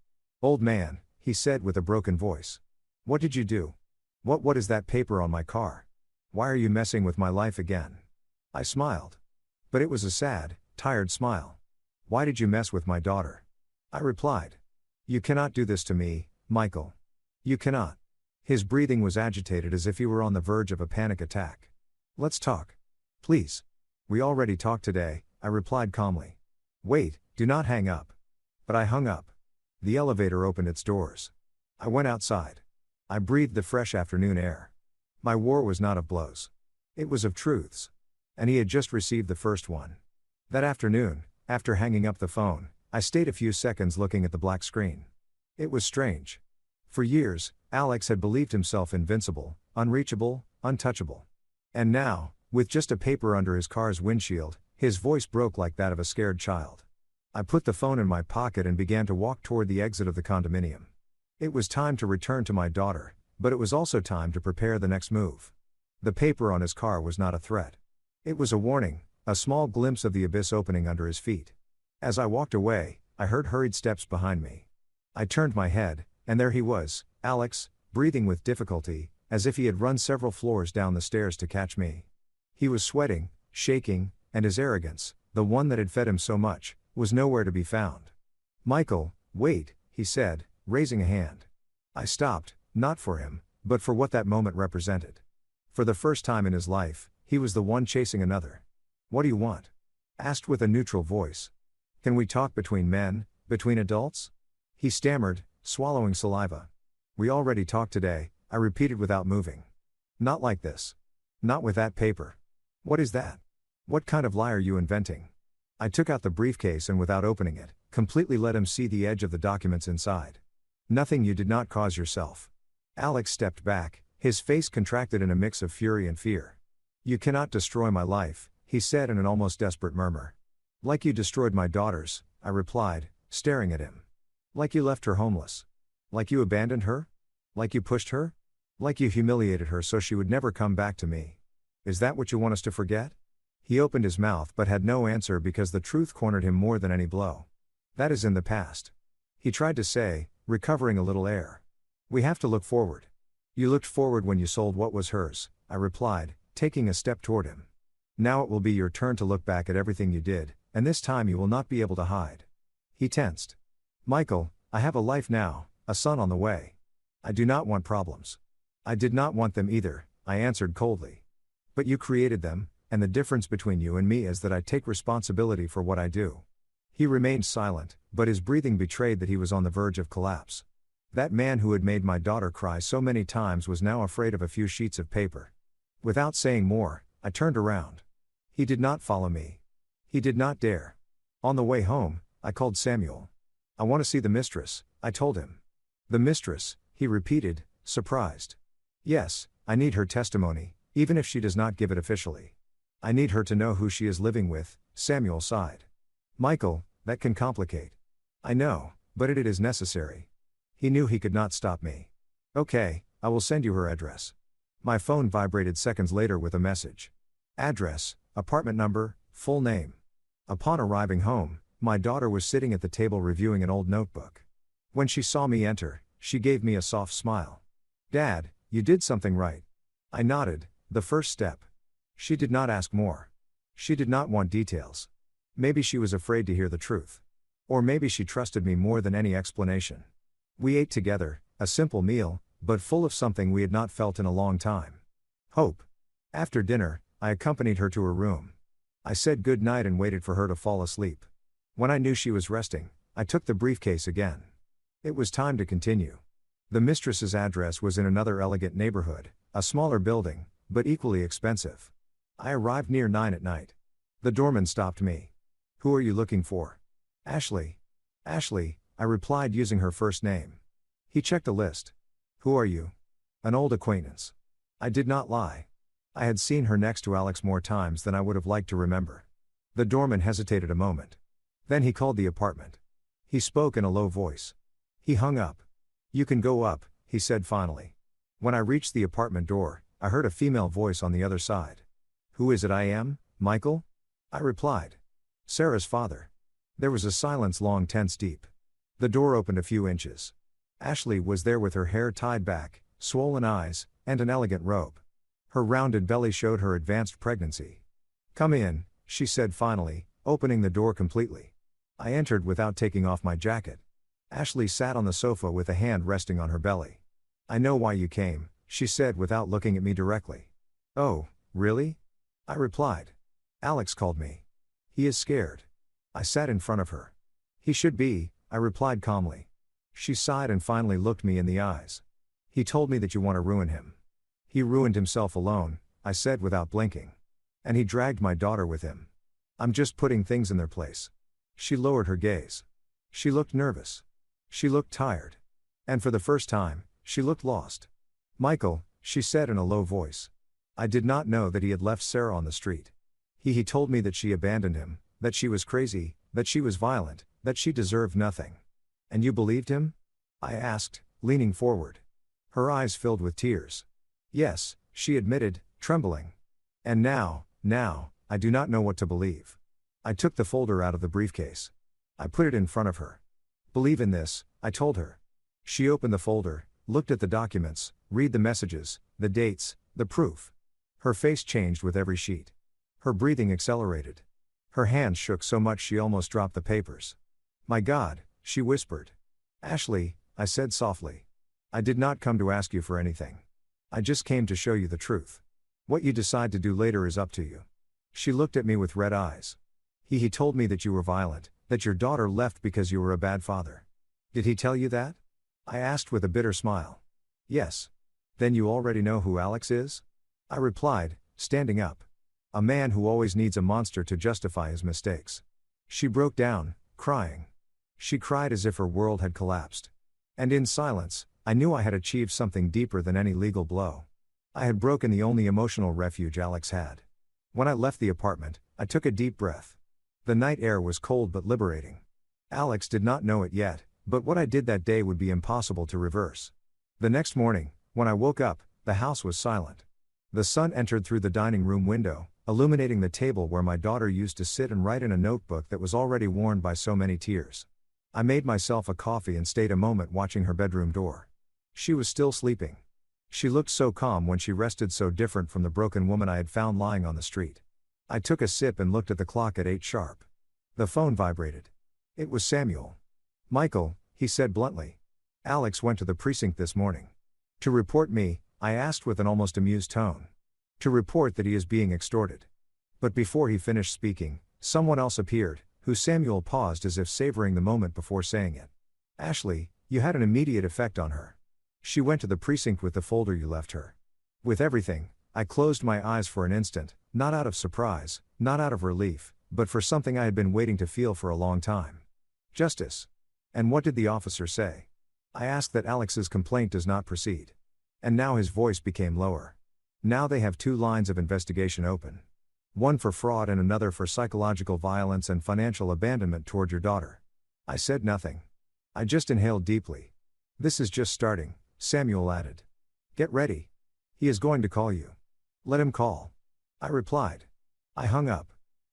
Old man, he said with a broken voice. What did you do? What is that paper on my car? Why are you messing with my life again? I smiled. But it was a sad, tired smile. Why did you mess with my daughter? I replied. You cannot do this to me, Michael. You cannot. His breathing was agitated as if he were on the verge of a panic attack. Let's talk. Please. We already talked today, I replied calmly. Wait, do not hang up. But I hung up. The elevator opened its doors. I went outside. I breathed the fresh afternoon air. My war was not of blows. It was of truths. And he had just received the first one. That afternoon, after hanging up the phone, I stayed a few seconds looking at the black screen. It was strange. For years, Alex had believed himself invincible, unreachable, untouchable. And now, with just a paper under his car's windshield, his voice broke like that of a scared child. I put the phone in my pocket and began to walk toward the exit of the condominium. It was time to return to my daughter, but it was also time to prepare the next move. The paper on his car was not a threat. It was a warning, a small glimpse of the abyss opening under his feet. As I walked away, I heard hurried steps behind me. I turned my head, and there he was, Alex, breathing with difficulty, as if he had run several floors down the stairs to catch me. He was sweating, shaking, and his arrogance, the one that had fed him so much, was nowhere to be found. Michael, wait, he said, raising a hand. I stopped, not for him, but for what that moment represented. For the first time in his life, he was the one chasing another. What do you want? Asked with a neutral voice. Can we talk between men, between adults? He stammered, swallowing saliva. We already talked today, I repeated without moving. Not like this. Not with that paper. What is that? What kind of lie are you inventing? I took out the briefcase and without opening it, completely let him see the edge of the documents inside. Nothing you did not cause yourself. Alex stepped back, his face contracted in a mix of fury and fear. You cannot destroy my life, he said in an almost desperate murmur. Like you destroyed my daughter's, I replied, staring at him. Like you left her homeless. Like you abandoned her? Like you pushed her? Like you humiliated her so she would never come back to me. Is that what you want us to forget? He opened his mouth but had no answer because the truth cornered him more than any blow. That is in the past. He tried to say, recovering a little air. We have to look forward. You looked forward when you sold what was hers, I replied, taking a step toward him. Now it will be your turn to look back at everything you did, and this time you will not be able to hide. He tensed. Michael, I have a life now, a son on the way. I do not want problems. I did not want them either, I answered coldly. But you created them, and the difference between you and me is that I take responsibility for what I do. He remained silent, but his breathing betrayed that he was on the verge of collapse. That man who had made my daughter cry so many times was now afraid of a few sheets of paper. Without saying more, I turned around. He did not follow me. He did not dare. On the way home, I called Samuel. I want to see the mistress, I told him. The mistress, he repeated, surprised. Yes, I need her testimony, even if she does not give it officially. I need her to know who she is living with, Samuel sighed. Michael, that can complicate. I know, but it is necessary. He knew he could not stop me. Okay, I will send you her address. My phone vibrated seconds later with a message. Address, apartment number, full name. Upon arriving home, my daughter was sitting at the table reviewing an old notebook. When she saw me enter, she gave me a soft smile. Dad, you did something right. I nodded, the first step. She did not ask more. She did not want details. Maybe she was afraid to hear the truth. Or maybe she trusted me more than any explanation. We ate together, a simple meal, but full of something we had not felt in a long time. Hope. After dinner, I accompanied her to her room. I said good night and waited for her to fall asleep. When I knew she was resting, I took the briefcase again. It was time to continue. The mistress's address was in another elegant neighborhood, a smaller building, but equally expensive. I arrived near 9 at night. The doorman stopped me. Who are you looking for? Ashley. Ashley, I replied using her first name. He checked a list. Who are you? An old acquaintance. I did not lie. I had seen her next to Alex more times than I would have liked to remember. The doorman hesitated a moment. Then he called the apartment. He spoke in a low voice. He hung up. You can go up, he said finally. When I reached the apartment door, I heard a female voice on the other side. Who is it I am, Michael? I replied. Sarah's father. There was a silence long tense deep. The door opened a few inches. Ashley was there with her hair tied back, swollen eyes, and an elegant robe. Her rounded belly showed her advanced pregnancy. Come in, she said finally, opening the door completely. I entered without taking off my jacket. Ashley sat on the sofa with a hand resting on her belly. I know why you came, she said without looking at me directly. Oh, really? I replied. Alex called me. He is scared. I sat in front of her. He should be, I replied calmly. She sighed and finally looked me in the eyes. He told me that you want to ruin him. He ruined himself alone, I said without blinking. And he dragged my daughter with him. I'm just putting things in their place. She lowered her gaze. She looked nervous. She looked tired. And for the first time, she looked lost. Michael, she said in a low voice. I did not know that he had left Sarah on the street. He told me that she abandoned him, that she was crazy, that she was violent, that she deserved nothing. And you believed him? I asked, leaning forward. Her eyes filled with tears. Yes, she admitted, trembling. And now, I do not know what to believe. I took the folder out of the briefcase. I put it in front of her. Believe in this, I told her. She opened the folder, looked at the documents, read the messages, the dates, the proof. Her face changed with every sheet. Her breathing accelerated. Her hands shook so much she almost dropped the papers. My God, she whispered. Ashley, I said softly. I did not come to ask you for anything. I just came to show you the truth. What you decide to do later is up to you. She looked at me with red eyes. He told me that you were violent, that your daughter left because you were a bad father. Did he tell you that? I asked with a bitter smile. Yes. Then you already know who Alex is? I replied, standing up. A man who always needs a monster to justify his mistakes. She broke down, crying. She cried as if her world had collapsed. And in silence, I knew I had achieved something deeper than any legal blow. I had broken the only emotional refuge Alex had. When I left the apartment, I took a deep breath. The night air was cold but liberating. Alex did not know it yet, but what I did that day would be impossible to reverse. The next morning, when I woke up, the house was silent. The sun entered through the dining room window, illuminating the table where my daughter used to sit and write in a notebook that was already worn by so many tears. I made myself a coffee and stayed a moment watching her bedroom door. She was still sleeping. She looked so calm when she rested, so different from the broken woman I had found lying on the street. I took a sip and looked at the clock at 8 sharp. The phone vibrated. It was Samuel. "Michael," he said bluntly. "Alex went to the precinct this morning." "To report me?" I asked with an almost amused tone. "To report that he is being extorted." But before he finished speaking, someone else appeared, who Samuel paused as if savoring the moment before saying it. "Ashley, you had an immediate effect on her. She went to the precinct with the folder you left her." With everything, I closed my eyes for an instant, not out of surprise, not out of relief, but for something I had been waiting to feel for a long time. Justice. "And what did the officer say?" I asked. "That Alex's complaint does not proceed." And now his voice became lower. "Now they have 2 lines of investigation open. One for fraud and another for psychological violence and financial abandonment toward your daughter." I said nothing. I just inhaled deeply. "This is just starting," Samuel added. "Get ready. He is going to call you." "Let him call," I replied. I hung up.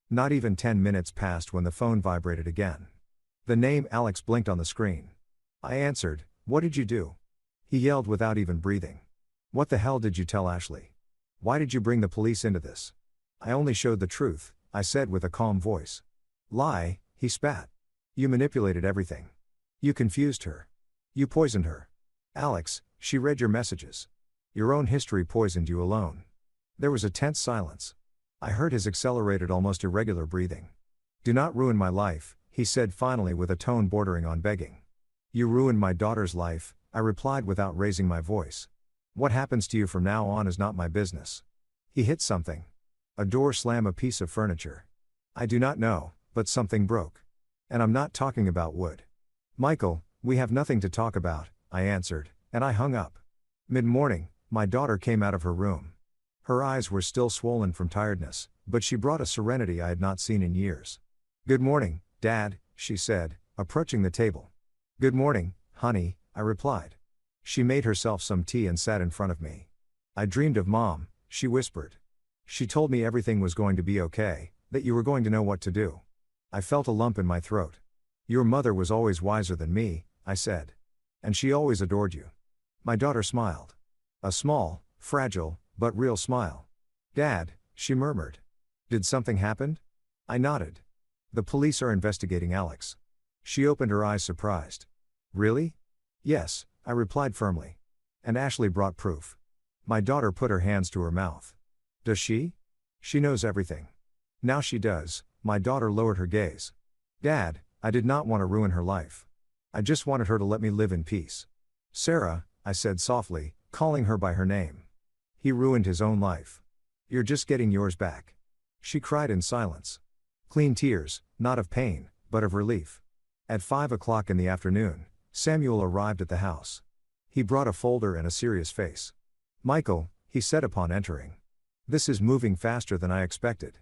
Not even 10 minutes passed when the phone vibrated again. The name Alex blinked on the screen. I answered. "What did you do?" He yelled without even breathing. "What the hell did you tell Ashley? Why did you bring the police into this?" "I only showed the truth," I said with a calm voice. "Lie," he spat. "You manipulated everything. You confused her. You poisoned her. Alex, she read your messages. Your own history poisoned you alone." There was a tense silence. I heard his accelerated, almost irregular breathing. "Do not ruin my life," he said finally with a tone bordering on begging. "You ruined my daughter's life," I replied without raising my voice. "What happens to you from now on is not my business." He hit something. A door slam, a piece of furniture. I do not know, but something broke. And I'm not talking about wood. "Michael, we have nothing to talk about," I answered, and I hung up. Mid-morning, my daughter came out of her room. Her eyes were still swollen from tiredness, but she brought a serenity I had not seen in years. "Good morning, Dad," she said, approaching the table. "Good morning, honey," I replied. She made herself some tea and sat in front of me. "I dreamed of Mom," she whispered. "She told me everything was going to be okay, that you were going to know what to do." I felt a lump in my throat. "Your mother was always wiser than me," I said. "And she always adored you." My daughter smiled. A small, fragile, but real smile. "Dad," she murmured. "Did something happen?" I nodded. "The police are investigating Alex." She opened her eyes surprised. "Really?" "Yes," I replied firmly. "And Ashley brought proof." My daughter put her hands to her mouth. "Does she?" "She knows everything." "Now she does." My daughter lowered her gaze. "Dad, I did not want to ruin her life. I just wanted her to let me live in peace." "Sarah," I said softly, calling her by her name. "He ruined his own life. You're just getting yours back." She cried in silence. Clean tears, not of pain, but of relief. At 5 o'clock in the afternoon, Samuel arrived at the house. He brought a folder and a serious face. "Michael," he said upon entering. "This is moving faster than I expected.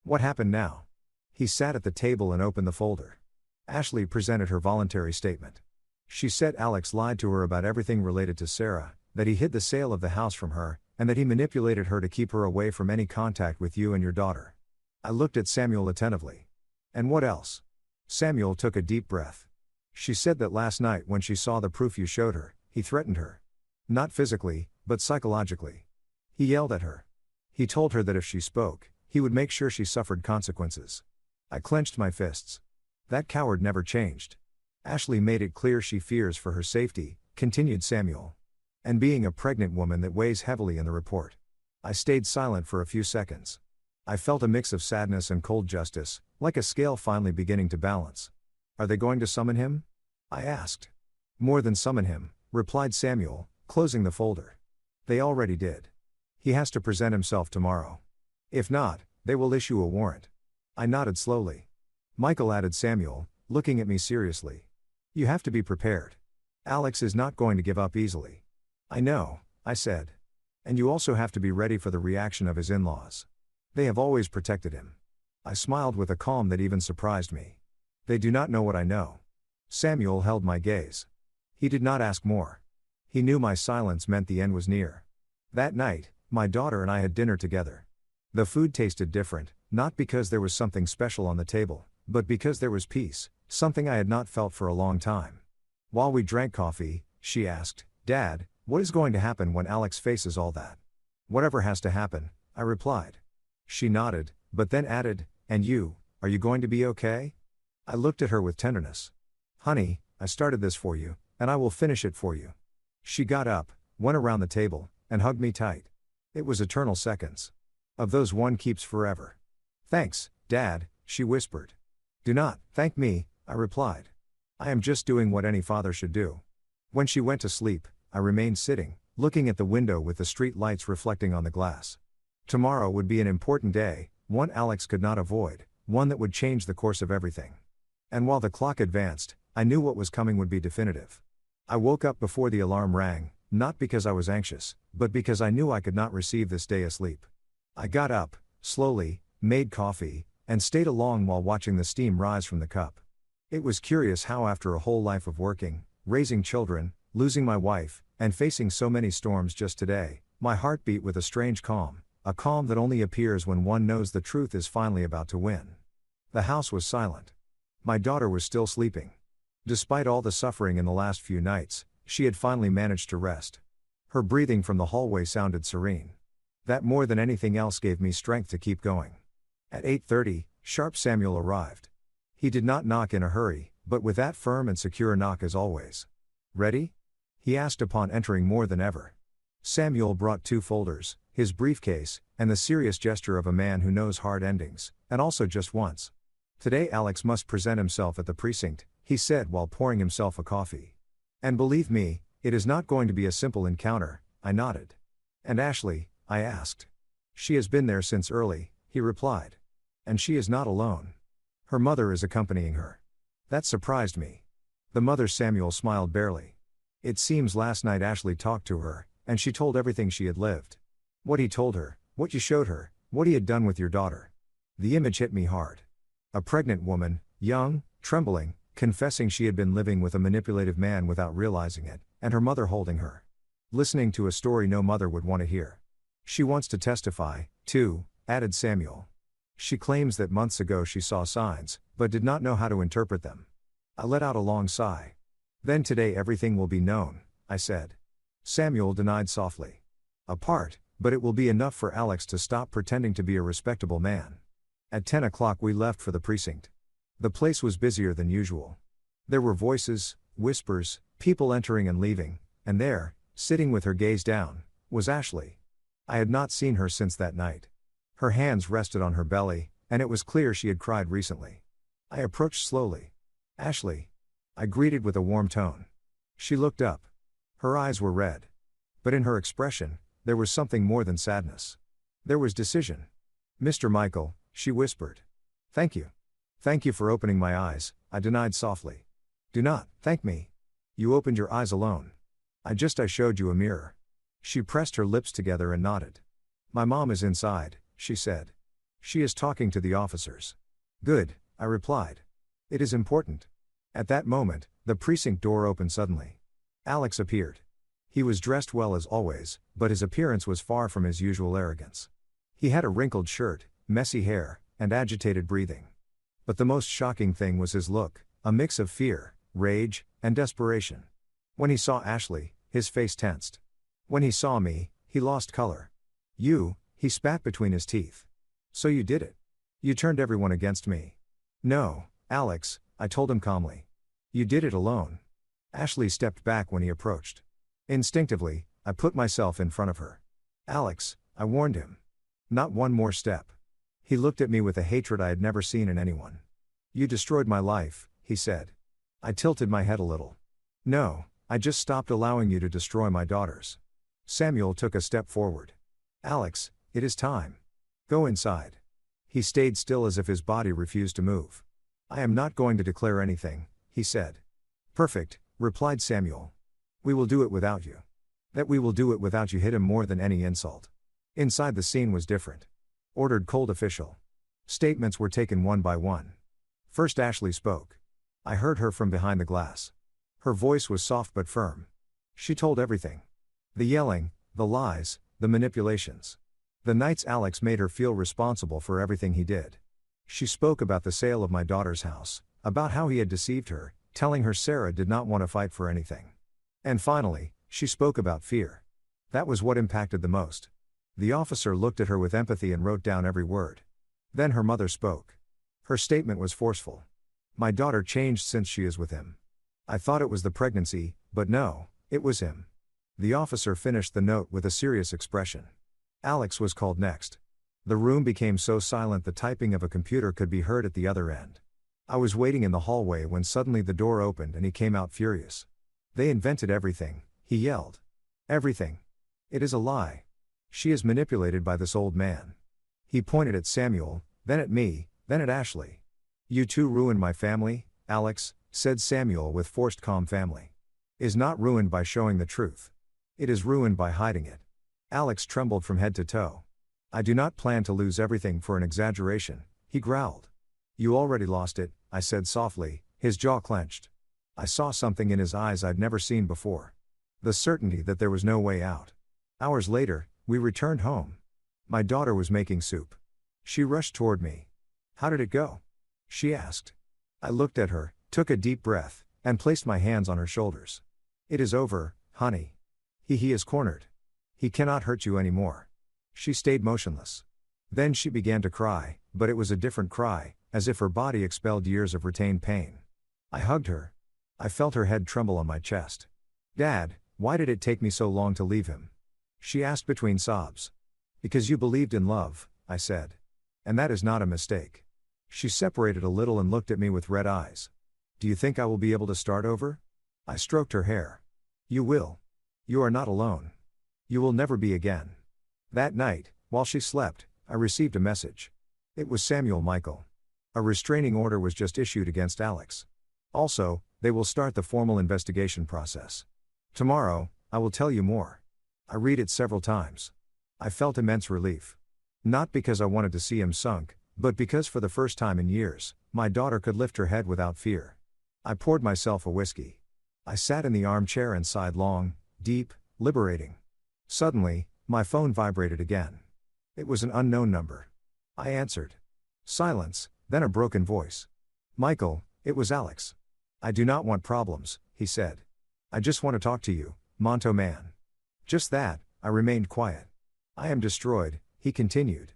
What happened now?" He sat at the table and opened the folder. Ashley presented her voluntary statement. She said Alex lied to her about everything related to Sarah, that he hid the sale of the house from her, and that he manipulated her to keep her away from any contact with you and your daughter. I looked at Samuel attentively. "And what else?" Samuel took a deep breath. "She said that last night when she saw the proof you showed her, he threatened her. Not physically, but psychologically. He yelled at her. He told her that if she spoke, he would make sure she suffered consequences." I clenched my fists. "That coward never changed. Ashley made it clear she fears for her safety," continued Samuel. "And being a pregnant woman, that weighs heavily in the report." I stayed silent for a few seconds. I felt a mix of sadness and cold justice, like a scale finally beginning to balance. "Are they going to summon him?" I asked. "More than summon him," replied Samuel, closing the folder. "They already did. He has to present himself tomorrow. If not, they will issue a warrant." I nodded slowly. "Michael," added Samuel, looking at me seriously. "You have to be prepared. Alex is not going to give up easily." "I know," I said. "And you also have to be ready for the reaction of his in-laws. They have always protected him." I smiled with a calm that even surprised me. "They do not know what I know." Samuel held my gaze. He did not ask more. He knew my silence meant the end was near. That night, my daughter and I had dinner together. The food tasted different, not because there was something special on the table, but because there was peace, something I had not felt for a long time. While we drank coffee, she asked, "Dad, what is going to happen when Alex faces all that?" "Whatever has to happen," I replied. She nodded, but then added, "And you, are you going to be okay?" I looked at her with tenderness. "Honey, I started this for you, and I will finish it for you." She got up, went around the table, and hugged me tight. It was eternal seconds. Of those one keeps forever. "Thanks, Dad," she whispered. "Do not thank me," I replied. "I am just doing what any father should do." When she went to sleep, I remained sitting, looking at the window with the street lights reflecting on the glass. Tomorrow would be an important day, one Alex could not avoid, one that would change the course of everything. And while the clock advanced, I knew what was coming would be definitive. I woke up before the alarm rang, not because I was anxious, but because I knew I could not receive this day asleep. I got up, slowly, made coffee, and stayed along while watching the steam rise from the cup. It was curious how after a whole life of working, raising children, losing my wife, and facing so many storms just today, my heart beat with a strange calm, a calm that only appears when one knows the truth is finally about to win. The house was silent. My daughter was still sleeping. Despite all the suffering in the last few nights, she had finally managed to rest. Her breathing from the hallway sounded serene. That more than anything else gave me strength to keep going. At 8:30, sharp Samuel arrived. He did not knock in a hurry, but with that firm and secure knock as always. "Ready?" he asked upon entering more than ever. Samuel brought 2 folders, his briefcase, and the serious gesture of a man who knows hard endings, and also just once. "Today Alex must present himself at the precinct," he said while pouring himself a coffee. "And believe me, it is not going to be a simple encounter," I nodded. "And Ashley?" I asked. "She has been there since early," he replied. "And she is not alone. Her mother is accompanying her." That surprised me. The mother Samuel smiled barely. "It seems last night Ashley talked to her, and she told everything she had lived. What he told her, what you showed her, what he had done with your daughter." The image hit me hard. A pregnant woman, young, trembling, confessing she had been living with a manipulative man without realizing it, and her mother holding her. Listening to a story no mother would want to hear. "She wants to testify, too," added Samuel. "She claims that months ago she saw signs, but did not know how to interpret them." I let out a long sigh. "Then today everything will be known," I said. Samuel denied softly. "A part, but it will be enough for Alex to stop pretending to be a respectable man." At 10 o'clock we left for the precinct. The place was busier than usual. There were voices, whispers, people entering and leaving, and there, sitting with her gaze down, was Ashley. I had not seen her since that night. Her hands rested on her belly, and it was clear she had cried recently. I approached slowly. "Ashley," I greeted with a warm tone. She looked up. Her eyes were red. But in her expression, there was something more than sadness. There was decision. "Mr. Michael," she whispered. "Thank you. Thank you for opening my eyes," I denied softly. "Do not thank me. You opened your eyes alone. I showed you a mirror." She pressed her lips together and nodded. "My mom is inside," she said. "She is talking to the officers." "Good," I replied. "It is important." At that moment, the precinct door opened suddenly. Alex appeared. He was dressed well as always, but his appearance was far from his usual arrogance. He had a wrinkled shirt, messy hair, and agitated breathing. But the most shocking thing was his look, a mix of fear, rage, and desperation. When he saw Ashley, his face tensed. When he saw me, he lost color. "You," he spat between his teeth. "So you did it. You turned everyone against me." "No, Alex," I told him calmly. "You did it alone." Ashley stepped back when he approached. Instinctively, I put myself in front of her. "Alex," I warned him. "Not one more step." He looked at me with a hatred I had never seen in anyone. "You destroyed my life," he said. I tilted my head a little. "No, I just stopped allowing you to destroy my daughters." Samuel took a step forward. "Alex, it is time. Go inside." He stayed still as if his body refused to move. "I am not going to declare anything," he said. "Perfect," replied Samuel. "We will do it without you." That "we will do it without you" hit him more than any insult. Inside the scene was different. Ordered cold official. Statements were taken one by one. First Ashley spoke. I heard her from behind the glass. Her voice was soft but firm. She told everything. The yelling, the lies, the manipulations. The nights Alex made her feel responsible for everything he did. She spoke about the sale of my daughter's house, about how he had deceived her, telling her Sarah did not want to fight for anything. And finally, she spoke about fear. That was what impacted the most. The officer looked at her with empathy and wrote down every word. Then her mother spoke. Her statement was forceful. My daughter changed since she is with him. I thought it was the pregnancy, but no, it was him. The officer finished the note with a serious expression. Alex was called next. The room became so silent the typing of a computer could be heard at the other end. I was waiting in the hallway when suddenly the door opened and he came out furious. They invented everything, he yelled. Everything. It is a lie. She is manipulated by this old man. He pointed at Samuel, then at me, then at Ashley. You two ruined my family, Alex, said Samuel with forced calm. Family is not ruined by showing the truth. It is ruined by hiding it. Alex trembled from head to toe. I do not plan to lose everything for an exaggeration, he growled. You already lost it, I said softly, his jaw clenched. I saw something in his eyes I'd never seen before. The certainty that there was no way out. Hours later, we returned home. My daughter was making soup. She rushed toward me. How did it go? She asked. I looked at her, took a deep breath, and placed my hands on her shoulders. It is over, honey. He is cornered. He cannot hurt you anymore. She stayed motionless. Then she began to cry, but it was a different cry, as if her body expelled years of retained pain. I hugged her. I felt her head tremble on my chest. Dad, why did it take me so long to leave him? She asked between sobs. Because you believed in love, I said. And that is not a mistake. She separated a little and looked at me with red eyes. Do you think I will be able to start over? I stroked her hair. You will. You are not alone. You will never be again. That night, while she slept, I received a message. It was Samuel Michael. A restraining order was just issued against Alex. Also, they will start the formal investigation process. Tomorrow, I will tell you more. I read it several times. I felt immense relief. Not because I wanted to see him sunk, but because for the first time in years, my daughter could lift her head without fear. I poured myself a whiskey. I sat in the armchair and sighed long, deep, liberating. Suddenly, my phone vibrated again. It was an unknown number. I answered. Silence, then a broken voice. Michael, it was Alex. I do not want problems, he said. I just want to talk to you, Monto man. Just that, I remained quiet. I am destroyed, he continued.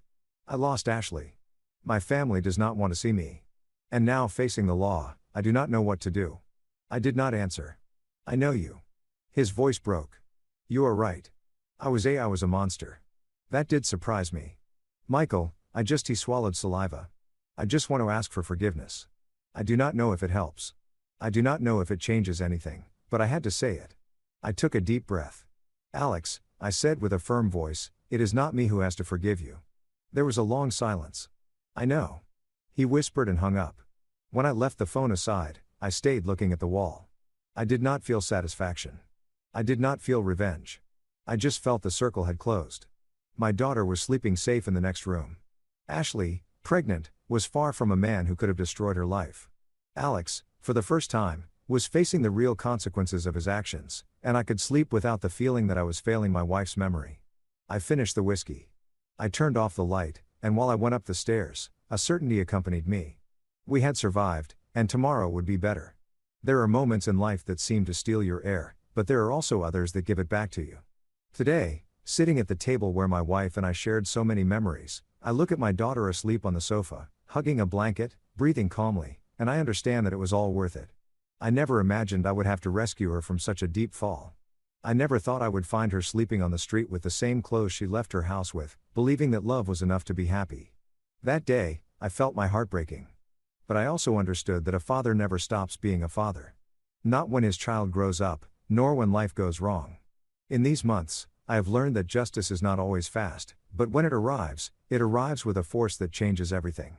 I lost Ashley. My family does not want to see me. And now facing the law, I do not know what to do. I did not answer. I know you. His voice broke. You are right. I was a monster. That did surprise me. Michael, he swallowed saliva. I just want to ask for forgiveness. I do not know if it helps. I do not know if it changes anything, but I had to say it. I took a deep breath. Alex, I said with a firm voice, it is not me who has to forgive you. There was a long silence. I know. He whispered and hung up. When I left the phone aside, I stayed looking at the wall. I did not feel satisfaction. I did not feel revenge. I just felt the circle had closed. My daughter was sleeping safe in the next room. Ashley, pregnant, was far from a man who could have destroyed her life. Alex, for the first time, was facing the real consequences of his actions, and I could sleep without the feeling that I was failing my wife's memory. I finished the whiskey. I turned off the light, and while I went up the stairs, a certainty accompanied me. We had survived, and tomorrow would be better. There are moments in life that seem to steal your air, but there are also others that give it back to you. Today, sitting at the table where my wife and I shared so many memories, I look at my daughter asleep on the sofa, hugging a blanket, breathing calmly, and I understand that it was all worth it. I never imagined I would have to rescue her from such a deep fall. I never thought I would find her sleeping on the street with the same clothes she left her house with, believing that love was enough to be happy. That day, I felt my heart breaking. But I also understood that a father never stops being a father. Not when his child grows up, nor when life goes wrong. In these months, I have learned that justice is not always fast, but when it arrives with a force that changes everything.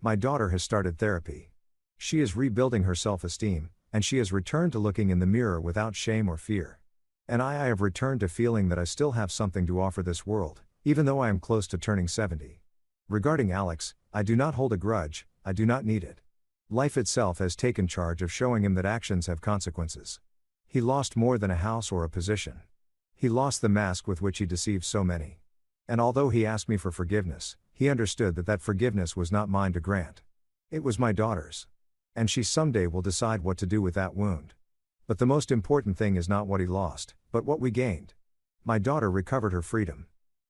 My daughter has started therapy. She is rebuilding her self-esteem, and she has returned to looking in the mirror without shame or fear. And I have returned to feeling that I still have something to offer this world, even though I am close to turning 70. Regarding Alex, I do not hold a grudge, I do not need it. Life itself has taken charge of showing him that actions have consequences. He lost more than a house or a position. He lost the mask with which he deceived so many. And although he asked me for forgiveness, he understood that that forgiveness was not mine to grant. It was my daughter's. And she someday will decide what to do with that wound. But the most important thing is not what he lost, but what we gained. My daughter recovered her freedom.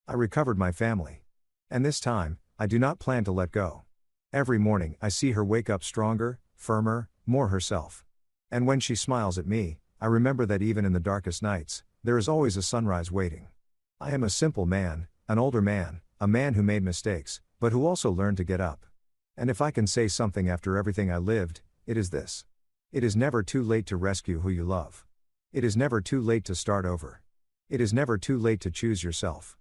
I recovered my family. And this time, I do not plan to let go. Every morning I see her wake up stronger, firmer, more herself. And when she smiles at me, I remember that even in the darkest nights, there is always a sunrise waiting. I am a simple man, an older man, a man who made mistakes, but who also learned to get up. And if I can say something after everything I lived, it is this. It is never too late to rescue who you love. It is never too late to start over. It is never too late to choose yourself.